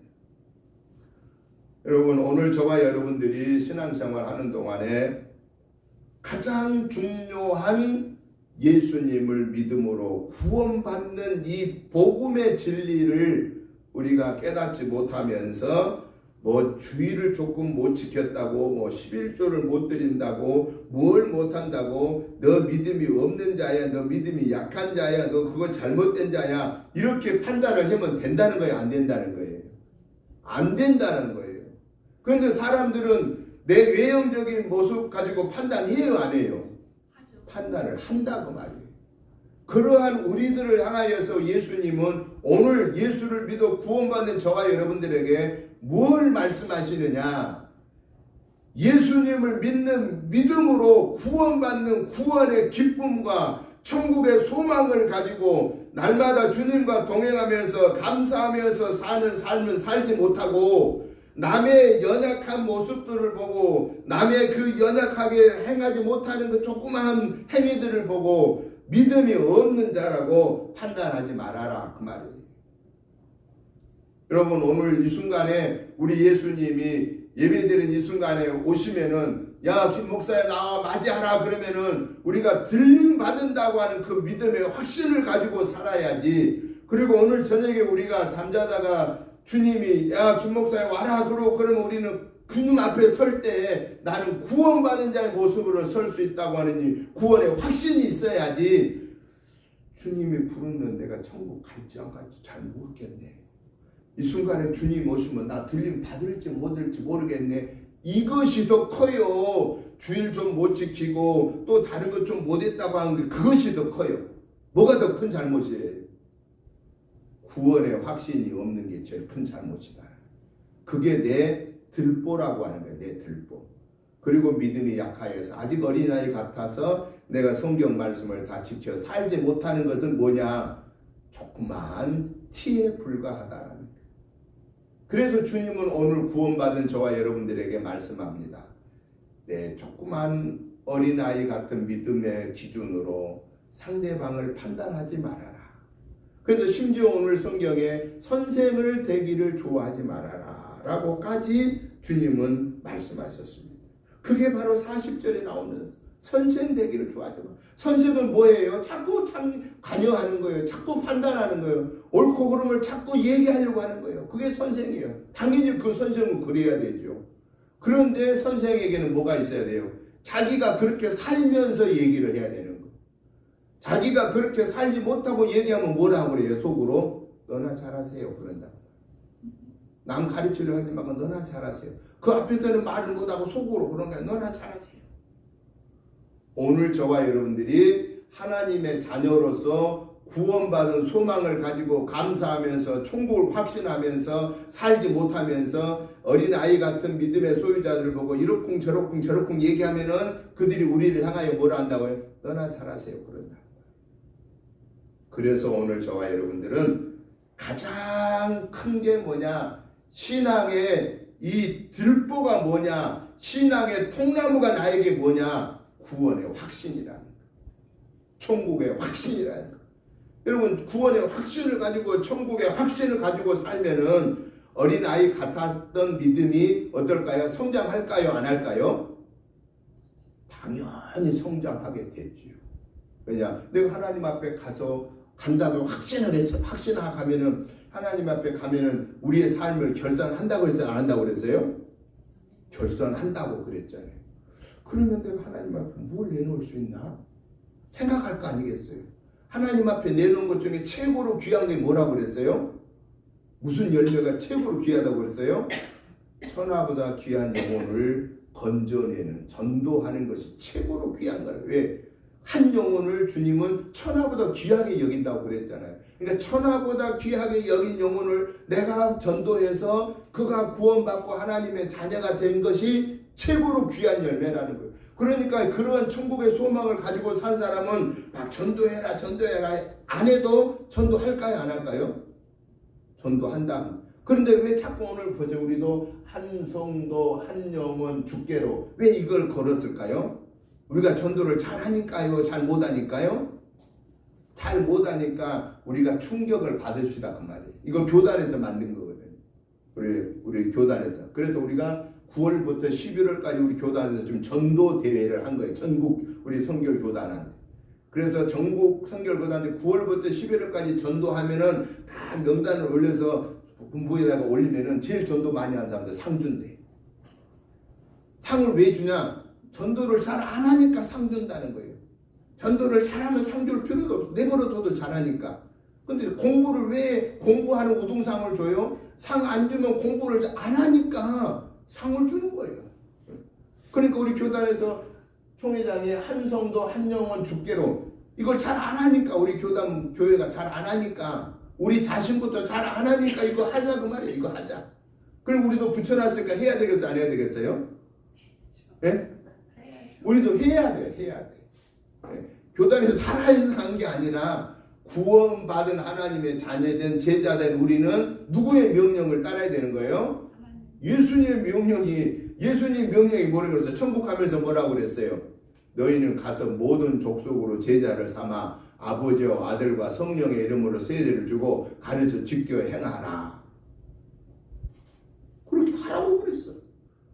여러분, 오늘 저와 여러분들이 신앙생활 하는 동안에 가장 중요한 예수님을 믿음으로 구원받는 이 복음의 진리를 우리가 깨닫지 못하면서 뭐 주의를 조금 못 지켰다고 뭐 11조를 못 드린다고 뭘 못한다고 너 믿음이 없는 자야, 너 믿음이 약한 자야, 너 그거 잘못된 자야 이렇게 판단을 하면 된다는 거예요? 안 된다는 거예요? 안 된다는 거예요. 그런데 사람들은 내 외형적인 모습 가지고 판단해요, 안 해요? 판단을 한다고 말이에요. 그러한 우리들을 향하여서 예수님은 오늘 예수를 믿어 구원받는 저와 여러분들에게 뭘 말씀하시느냐? 예수님을 믿는 믿음으로 구원받는 구원의 기쁨과 천국의 소망을 가지고 날마다 주님과 동행하면서 감사하면서 사는 삶을 살지 못하고 남의 연약한 모습들을 보고 남의 그 연약하게 행하지 못하는 그 조그마한 행위들을 보고 믿음이 없는 자라고 판단하지 말아라 그 말이에요. 여러분, 오늘 이 순간에 우리 예수님이 예배드리는 이 순간에 오시면은 야, 김 목사야 나와 맞이하라 그러면은 우리가 들림 받는다고 하는 그 믿음의 확신을 가지고 살아야지. 그리고 오늘 저녁에 우리가 잠자다가 주님이 야, 김 목사야 와라 그러면 우리는 주님 앞에 설 때 나는 구원받은 자의 모습으로 설 수 있다고 하는 이 구원의 확신이 있어야지 주님이 부르면 내가 천국 갈지 안 갈지 잘 모르겠네. 이 순간에 주님 오시면 나 들림 받을지 못 들을지 모르겠네. 이것이 더 커요. 주일 좀 못 지키고 또 다른 것 좀 못했다고 하는 게 그것이 더 커요. 뭐가 더 큰 잘못이에요? 구원의 확신이 없는 게 제일 큰 잘못이다. 그게 내 들보라고 하는 거예요. 내 들보. 그리고 믿음이 약하여서 아직 어린아이 같아서 내가 성경 말씀을 다 지켜 살지 못하는 것은 뭐냐? 조그만 티에 불과하다라는 거예요. 그래서 주님은 오늘 구원받은 저와 여러분들에게 말씀합니다. 내 조그만 어린아이 같은 믿음의 기준으로 상대방을 판단하지 말아라. 그래서 심지어 오늘 성경에 선생을 되기를 좋아하지 말아라 라고까지 주님은 말씀하셨습니다. 그게 바로 40절에 나오는 선생 되기를 좋아하지 마라. 선생은 뭐예요? 자꾸 관여하는 거예요. 자꾸 판단하는 거예요. 옳고 그름을 자꾸 얘기하려고 하는 거예요. 그게 선생이에요. 당연히 그 선생은 그래야 되죠. 그런데 선생에게는 뭐가 있어야 돼요? 자기가 그렇게 살면서 얘기를 해야 되는 거예요. 자기가 그렇게 살지 못하고 얘기하면 뭐라고 그래요? 속으로 너나 잘하세요 그런다. 남 가르치려 하지 말고 너나 잘하세요. 그 앞에서는 말을 못하고 속으로 그런 거야. 너나 잘하세요. 오늘 저와 여러분들이 하나님의 자녀로서 구원받은 소망을 가지고 감사하면서 천국을 확신하면서 살지 못하면서 어린아이 같은 믿음의 소유자들을 보고 이러쿵 저러쿵 얘기하면은 그들이 우리를 향하여 뭐라 한다고요? 너나 잘하세요 그런다. 그래서 오늘 저와 여러분들은 가장 큰 게 뭐냐? 신앙의 이 들보가 뭐냐? 신앙의 통나무가 나에게 뭐냐? 구원의 확신이라는 거. 천국의 확신이라는 거. 여러분 구원의 확신을 가지고 천국의 확신을 가지고 살면은 어린아이 같았던 믿음이 어떨까요? 성장할까요? 안 할까요? 당연히 성장하게 됐지요. 왜냐? 내가 하나님 앞에 간다고 확신하고 가면은 하나님 앞에 가면은 우리의 삶을 결산한다고 했어요? 안 한다고 그랬어요? 결산한다고 그랬잖아요. 그러면 내가 하나님 앞에 뭘 내놓을 수 있나? 생각할 거 아니겠어요? 하나님 앞에 내놓은 것 중에 최고로 귀한 게 뭐라고 그랬어요? 무슨 열매가 최고로 귀하다고 그랬어요? 천하보다 귀한 영혼을 건져내는, 전도하는 것이 최고로 귀한 거예요. 왜? 한 영혼을 주님은 천하보다 귀하게 여긴다고 그랬잖아요. 그러니까 천하보다 귀하게 여긴 영혼을 내가 전도해서 그가 구원받고 하나님의 자녀가 된 것이 최고로 귀한 열매라는 거예요. 그러니까 그런 천국의 소망을 가지고 산 사람은 막 전도해라 안 해도 전도할까요? 안 할까요? 전도한다. 그런데 왜 자꾸 오늘 보세요. 우리도 한 성도 한 영혼 주께로 왜 이걸 걸었을까요? 우리가 전도를 잘하니까요? 잘 못하니까요? 잘 못하니까 우리가 충격을 받읍시다 그 말이에요. 이거 교단에서 만든 거거든요. 우리 교단에서. 그래서 우리가 9월부터 11월까지 우리 교단에서 좀 전도 대회를 한 거예요. 전국 우리 성결 교단한테. 그래서 전국 성결 교단한테 9월부터 11월까지 전도하면은 다 명단을 올려서 군부에다가 올리면은 제일 전도 많이 한 사람들 상 준대. 상을 왜 주냐? 전도를 잘 안 하니까 상 준다는 거예요. 전도를 잘하면 상 줄 필요도 없어. 내버려둬도 잘하니까. 근데 공부를 왜 공부하는 우등상을 줘요? 상 안 주면 공부를 안 하니까 상을 주는 거예요. 그러니까 우리 교단에서 총회장이 한 성도 한 영혼 주께로 이걸 잘 안 하니까 우리 교회가 잘 안 하니까 우리 자신부터 잘 안 하니까 이거 하자 그 말이에요. 이거 하자. 그럼 우리도 붙여놨으니까 해야 되겠어 안 해야 되겠어요? 예? 우리도 해야 돼. 예. 교단에서 살아서 한 게 아니라 구원받은 하나님의 자녀된 제자된 우리는 누구의 명령을 따라야 되는 거예요? 예수님 명령이 뭐라고 그랬어요? 천국 가면서 뭐라고 그랬어요? 너희는 가서 모든 족속으로 제자를 삼아 아버지와 아들과 성령의 이름으로 세례를 주고 가르쳐 지켜 행하라. 그렇게 하라고 그랬어.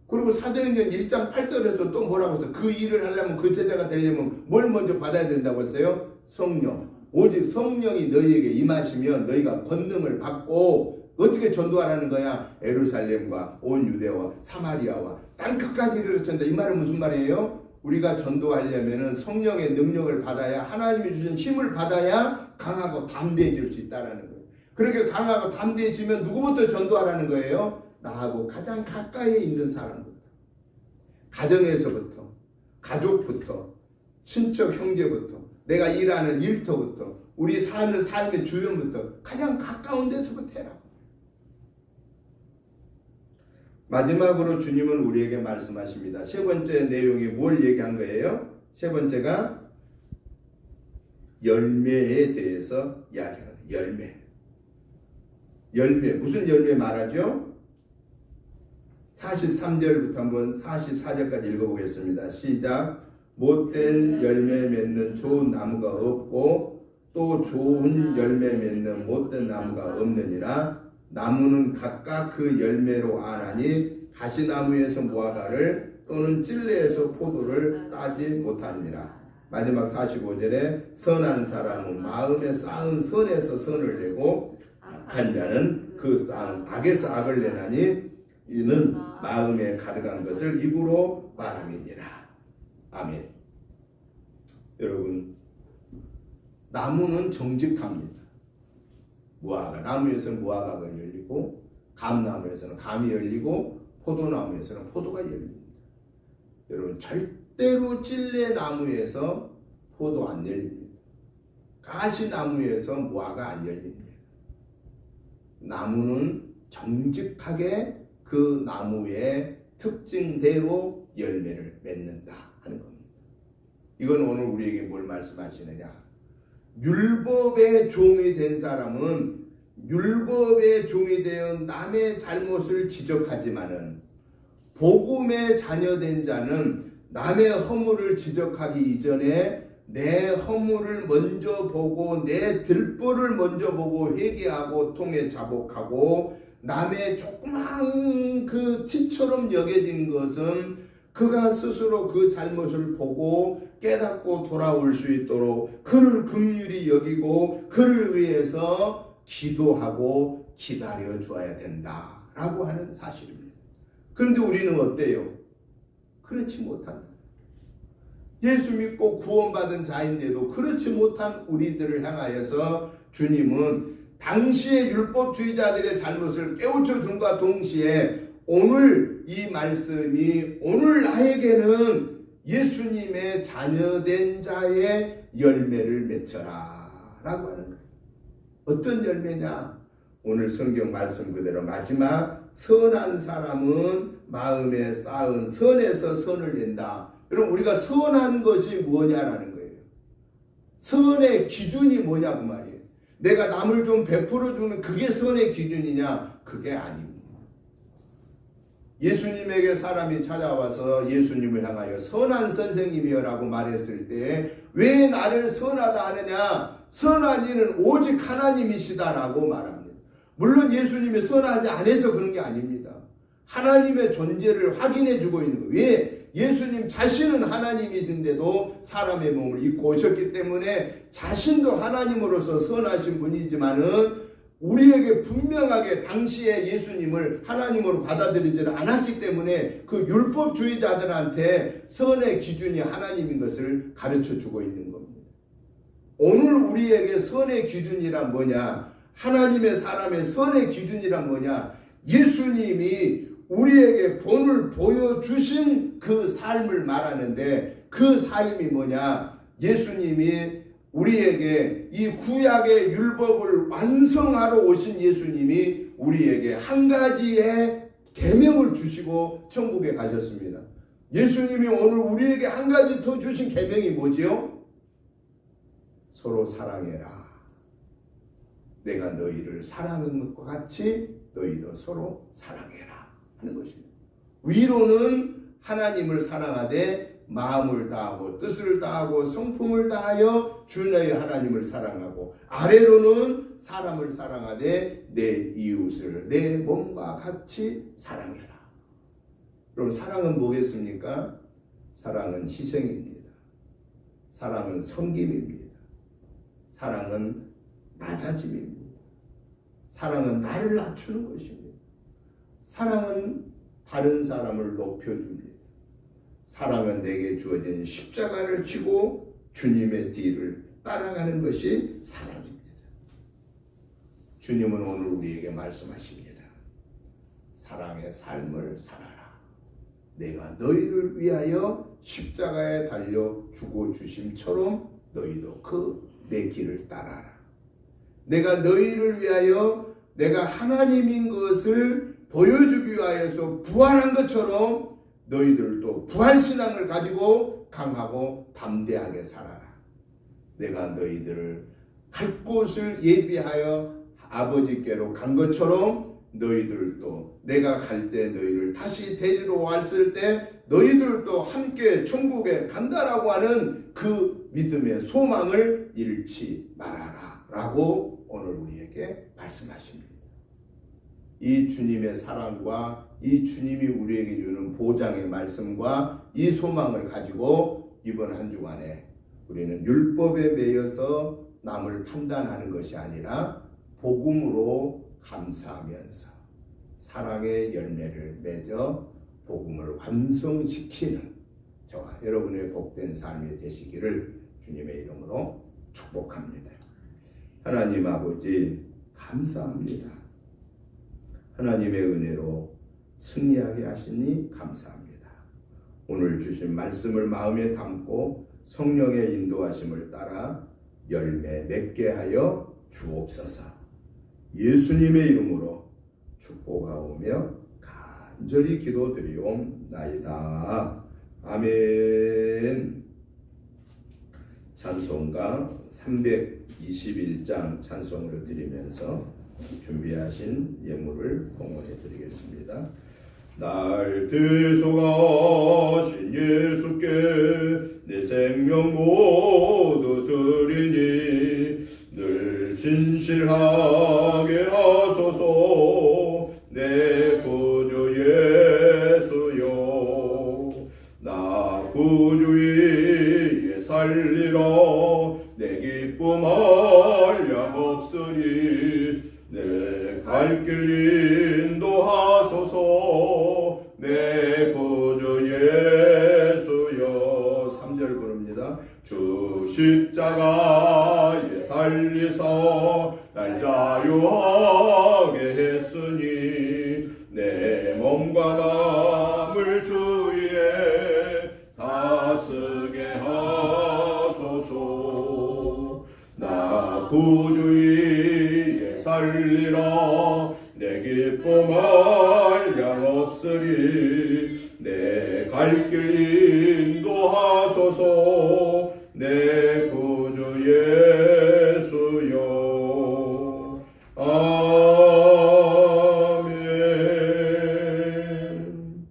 그리고 사도행전 1장 8절에서 또 뭐라고 했어요? 그 일을 하려면 그 제자가 되려면 뭘 먼저 받아야 된다고 했어요? 성령. 오직 성령이 너희에게 임하시면 너희가 권능을 받고 어떻게 전도하라는 거야? 예루살렘과 온 유대와 사마리아와 땅끝까지 이르렀다. 이 말은 무슨 말이에요? 우리가 전도하려면은 성령의 능력을 받아야, 하나님이 주신 힘을 받아야 강하고 담대해질 수 있다라는 거예요. 그렇게 강하고 담대해지면 누구부터 전도하라는 거예요? 나하고 가장 가까이에 있는 사람부터, 가정에서부터, 가족부터, 친척 형제부터, 내가 일하는 일터부터, 우리 사는 삶의 주변부터, 가장 가까운 데서부터 해라. 마지막으로 주님은 우리에게 말씀하십니다. 세 번째 내용이 뭘 얘기한 거예요? 세 번째가 열매에 대해서 이야기하는 열매. 열매, 무슨 열매 말하죠? 43절부터 한번 44절까지 읽어보겠습니다. 시작. 못된 열매 맺는 좋은 나무가 없고 또 좋은 열매 맺는 못된 나무가 없느니라. 나무는 각각 그 열매로 아나니 가시나무에서 무화과를 또는 찔레에서 포도를 따지 못하느니라. 마지막 45절에 선한 사람은 마음에 쌓은 선에서 선을 내고 악한 자는 그 쌓은 악에서 악을 내나니 이는 마음에 가득한 것을 입으로 말함이니라. 아멘. 여러분, 나무는 정직합니다. 무화과, 나무에서는 무화과가 열리고, 감나무에서는 감이 열리고, 포도나무에서는 포도가 열립니다. 여러분, 절대로 찔레나무에서 포도 안 열립니다. 가시나무에서 무화과 안 열립니다. 나무는 정직하게 그 나무의 특징대로 열매를 맺는다 하는 겁니다. 이건 오늘 우리에게 뭘 말씀하시느냐? 율법의 종이 된 사람은 율법의 종이 되어 남의 잘못을 지적하지만은 복음의 자녀된 자는 남의 허물을 지적하기 이전에 내 허물을 먼저 보고 내 들보를 먼저 보고 회개하고 통해 자복하고 남의 조그만 그 티처럼 여겨진 것은 그가 스스로 그 잘못을 보고 깨닫고 돌아올 수 있도록 그를 긍휼히 여기고 그를 위해서 기도하고 기다려 주어야 된다라고 하는 사실입니다. 그런데 우리는 어때요? 그렇지 못한다. 예수 믿고 구원받은 자인데도 그렇지 못한 우리들을 향하여서 주님은 당시의 율법주의자들의 잘못을 깨우쳐 준과 동시에 오늘 이 말씀이 오늘 나에게는 예수님의 자녀된 자의 열매를 맺혀라 라고 하는 거예요. 어떤 열매냐? 오늘 성경 말씀 그대로 마지막 선한 사람은 마음에 쌓은 선에서 선을 낸다. 여러분, 우리가 선한 것이 뭐냐라는 거예요. 선의 기준이 뭐냐고 말이에요. 내가 남을 좀 베풀어 주면 그게 선의 기준이냐? 그게 아닙니다. 예수님에게 사람이 찾아와서 예수님을 향하여 선한 선생님이여라고 말했을 때 왜 나를 선하다 하느냐? 선한 이는 오직 하나님이시다라고 말합니다. 물론 예수님이 선하지 않아서 그런 게 아닙니다. 하나님의 존재를 확인해 주고 있는 거예요. 왜? 예수님 자신은 하나님이신데도 사람의 몸을 입고 오셨기 때문에 자신도 하나님으로서 선하신 분이지만은 우리에게 분명하게 당시에 예수님을 하나님으로 받아들이지는 않았기 때문에 그 율법주의자들한테 선의 기준이 하나님인 것을 가르쳐 주고 있는 겁니다. 오늘 우리에게 선의 기준이란 뭐냐? 하나님의 사람의 선의 기준이란 뭐냐? 예수님이 우리에게 본을 보여주신 그 삶을 말하는데 그 삶이 뭐냐? 예수님이 우리에게 이 구약의 율법을 완성하러 오신 예수님이 우리에게 한 가지의 계명을 주시고 천국에 가셨습니다. 예수님이 오늘 우리에게 한 가지 더 주신 계명이 뭐지요? 서로 사랑해라. 내가 너희를 사랑하는 것과 같이 너희도 서로 사랑해라 하는 것입니다. 위로는 하나님을 사랑하되 마음을 다하고 뜻을 다하고 성품을 다하여 주 너희 하나님을 사랑하고, 아래로는 사람을 사랑하되 내 이웃을 내 몸과 같이 사랑해라. 그럼 사랑은 뭐겠습니까? 사랑은 희생입니다. 사랑은 섬김입니다. 사랑은 낮아짐입니다. 사랑은 나를 낮추는 것입니다. 사랑은 다른 사람을 높여줍니다. 사랑은 내게 주어진 십자가를 지고 주님의 뒤를 따라가는 것이 사랑입니다. 주님은 오늘 우리에게 말씀하십니다. 사랑의 삶을 살아라. 내가 너희를 위하여 십자가에 달려 죽어 주심처럼 너희도 내 길을 따라라. 내가 너희를 위하여 내가 하나님인 것을 보여주기 위하여서 부활한 것처럼 너희들도 부활신앙을 가지고 강하고 담대하게 살아라. 내가 너희들을 갈 곳을 예비하여 아버지께로 간 것처럼 너희들도 내가 갈 때 너희를 다시 데리러 왔을 때 너희들도 함께 천국에 간다라고 하는 그 믿음의 소망을 잃지 말아라 라고 오늘 우리에게 말씀하십니다. 이 주님의 사랑과 이 주님이 우리에게 주는 보장의 말씀과 이 소망을 가지고 이번 한 주간에 우리는 율법에 매여서 남을 판단하는 것이 아니라 복음으로 감사하면서 사랑의 열매를 맺어 복음을 완성시키는 저와 여러분의 복된 삶이 되시기를 주님의 이름으로 축복합니다. 하나님 아버지 감사합니다. 하나님의 은혜로 승리하게 하시니 감사합니다. 오늘 주신 말씀을 마음에 담고 성령의 인도하심을 따라 열매 맺게 하여 주옵소서. 예수님의 이름으로 축복하오며 간절히 기도드리옵나이다. 아멘. 찬송가 321장 찬송을 드리면서 준비하신 예물을 봉헌해 드리겠습니다. 날 대속하신 예수께 내 생명 모두 드리니 늘 진실하게 하소서. 내 구주 예수여, 나 구주 위에 살리라. 내 기쁨 한량없으리. 내 갈 길 인도하소서. 내 구주 예수여. 3절 부릅니다. 주 십자가에 달리사 날 자유하게 했으니 내 몸과 마음을 주 위에 다스게 하소서. 나 구주 위에 살리라. 내 기쁨 한량없으리. 내 갈 길 인도하소서. 내 구주 예수여. 아멘.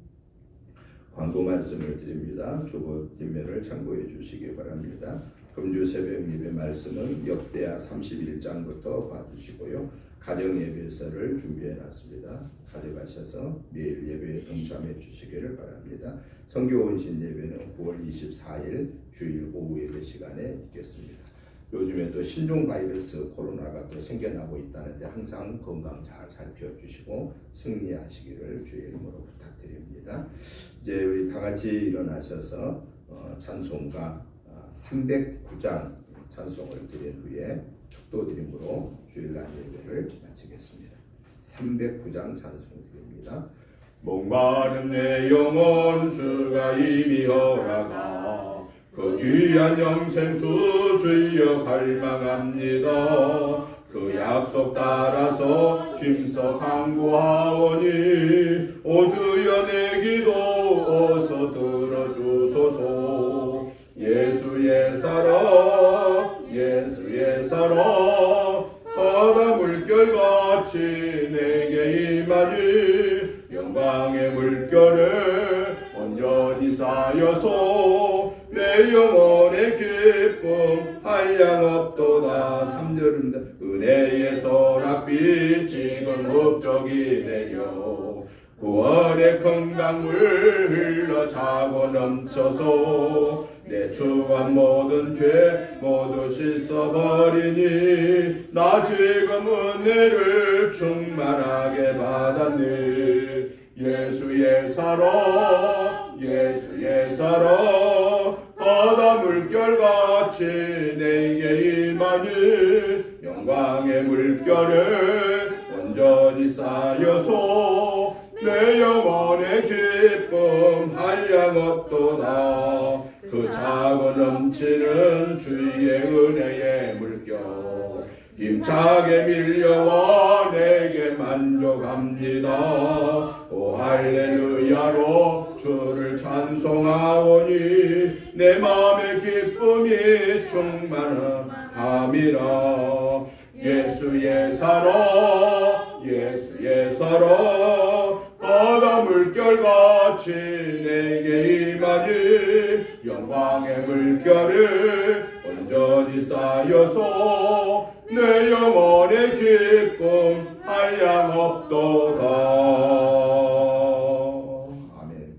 광고 말씀을 드립니다. 주보 뒷면을 참고해 주시기 바랍니다. 금주 새벽 예배 말씀은 역대하 31장부터 봐주시고요. 가정 예배서를 준비해 놨습니다. 가져가셔서 매일 예배에 동참해 주시기를 바랍니다. 선교 원신 예배는 9월 24일 주일 오후 예배 시간에 있겠습니다. 요즘에 또 신종 바이러스 코로나가 또 생겨나고 있다는데 항상 건강 잘 살펴주시고 승리하시기를 주의 이름으로 부탁드립니다. 이제 우리 다 같이 일어나셔서 찬송가 309장 찬송을 드린 후에 축도드림으로 주일날 예배를 마치겠습니다. 309장 찬송 드립니다. 목마른 내 영혼 주가 이미 허락하 그 귀한 영생수 주여 갈망합니다. 그 약속 따라서 힘써 간구하오니 오 주여 내 기도 어서 들어주소서. 예수의 사랑 예수의 사랑 바다 물결같이 내게 임하니 영광의 물결에 온전히 쌓여서 내 영혼의 기쁨 한량없도다. 3절입니다. 은혜의 소락빛 지금 흡족이 내려 구원의 건강물 흘러 차고 넘쳐서 내 추한 모든 죄 모두 씻어버리니 나 지금 은혜를 충만하게 받았네. 예수의 사랑 예수의 사랑 바다 물결같이 내게 임하니 영광의 물결에 온전히 쌓여서 내 영혼의 기쁨 한량없도다. 그 차고 넘치는 주의 은혜의 물결 힘차게 밀려와 내게 만족합니다. 오 할렐루야로 주를 찬송하오니 내 마음의 기쁨이 충만함이라. 예수의 사랑 예수의 사랑 바다 물결같이 내게 임하니 영광의 물결을 온전히 쌓여서 내 영혼의 기쁨 한량없도다. 아멘.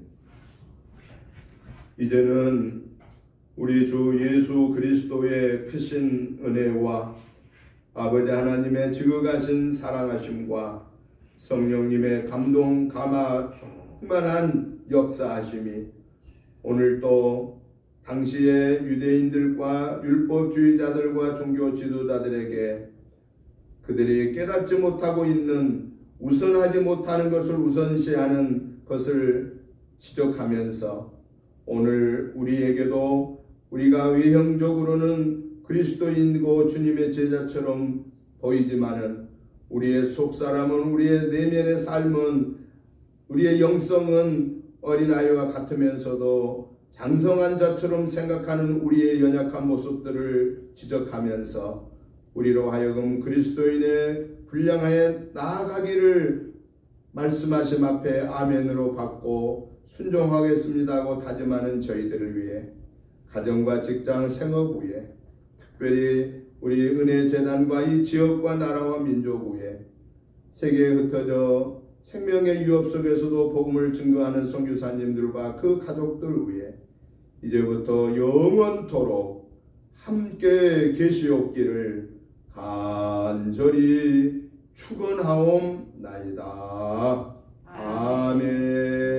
이제는 우리 주 예수 그리스도의 크신 은혜와 아버지 하나님의 지극하신 사랑하심과 성령님의 감동 감화 충만한 역사하심이 오늘도 당시의 유대인들과 율법주의자들과 종교 지도자들에게 그들이 깨닫지 못하고 있는 우선하지 못하는 것을 우선시하는 것을 지적하면서 오늘 우리에게도 우리가 외형적으로는 그리스도인이고 주님의 제자처럼 보이지만은 우리의 속사람은 우리의 내면의 삶은 우리의 영성은 어린아이와 같으면서도 장성한 자처럼 생각하는 우리의 연약한 모습들을 지적하면서 우리로 하여금 그리스도인의 분량하에 나아가기를 말씀하심 앞에 아멘으로 받고 순종하겠습니다 하고 다짐하는 저희들을 위해 가정과 직장 생업 위에 특별히 우리 은혜재단과 이 지역과 나라와 민족 위에 세계에 흩어져 생명의 유업 속에서도 복음을 증거하는 선교사님들과 그 가족들 위해 이제부터 영원토록 함께 계시옵기를 간절히 축원하옵나이다. 아멘.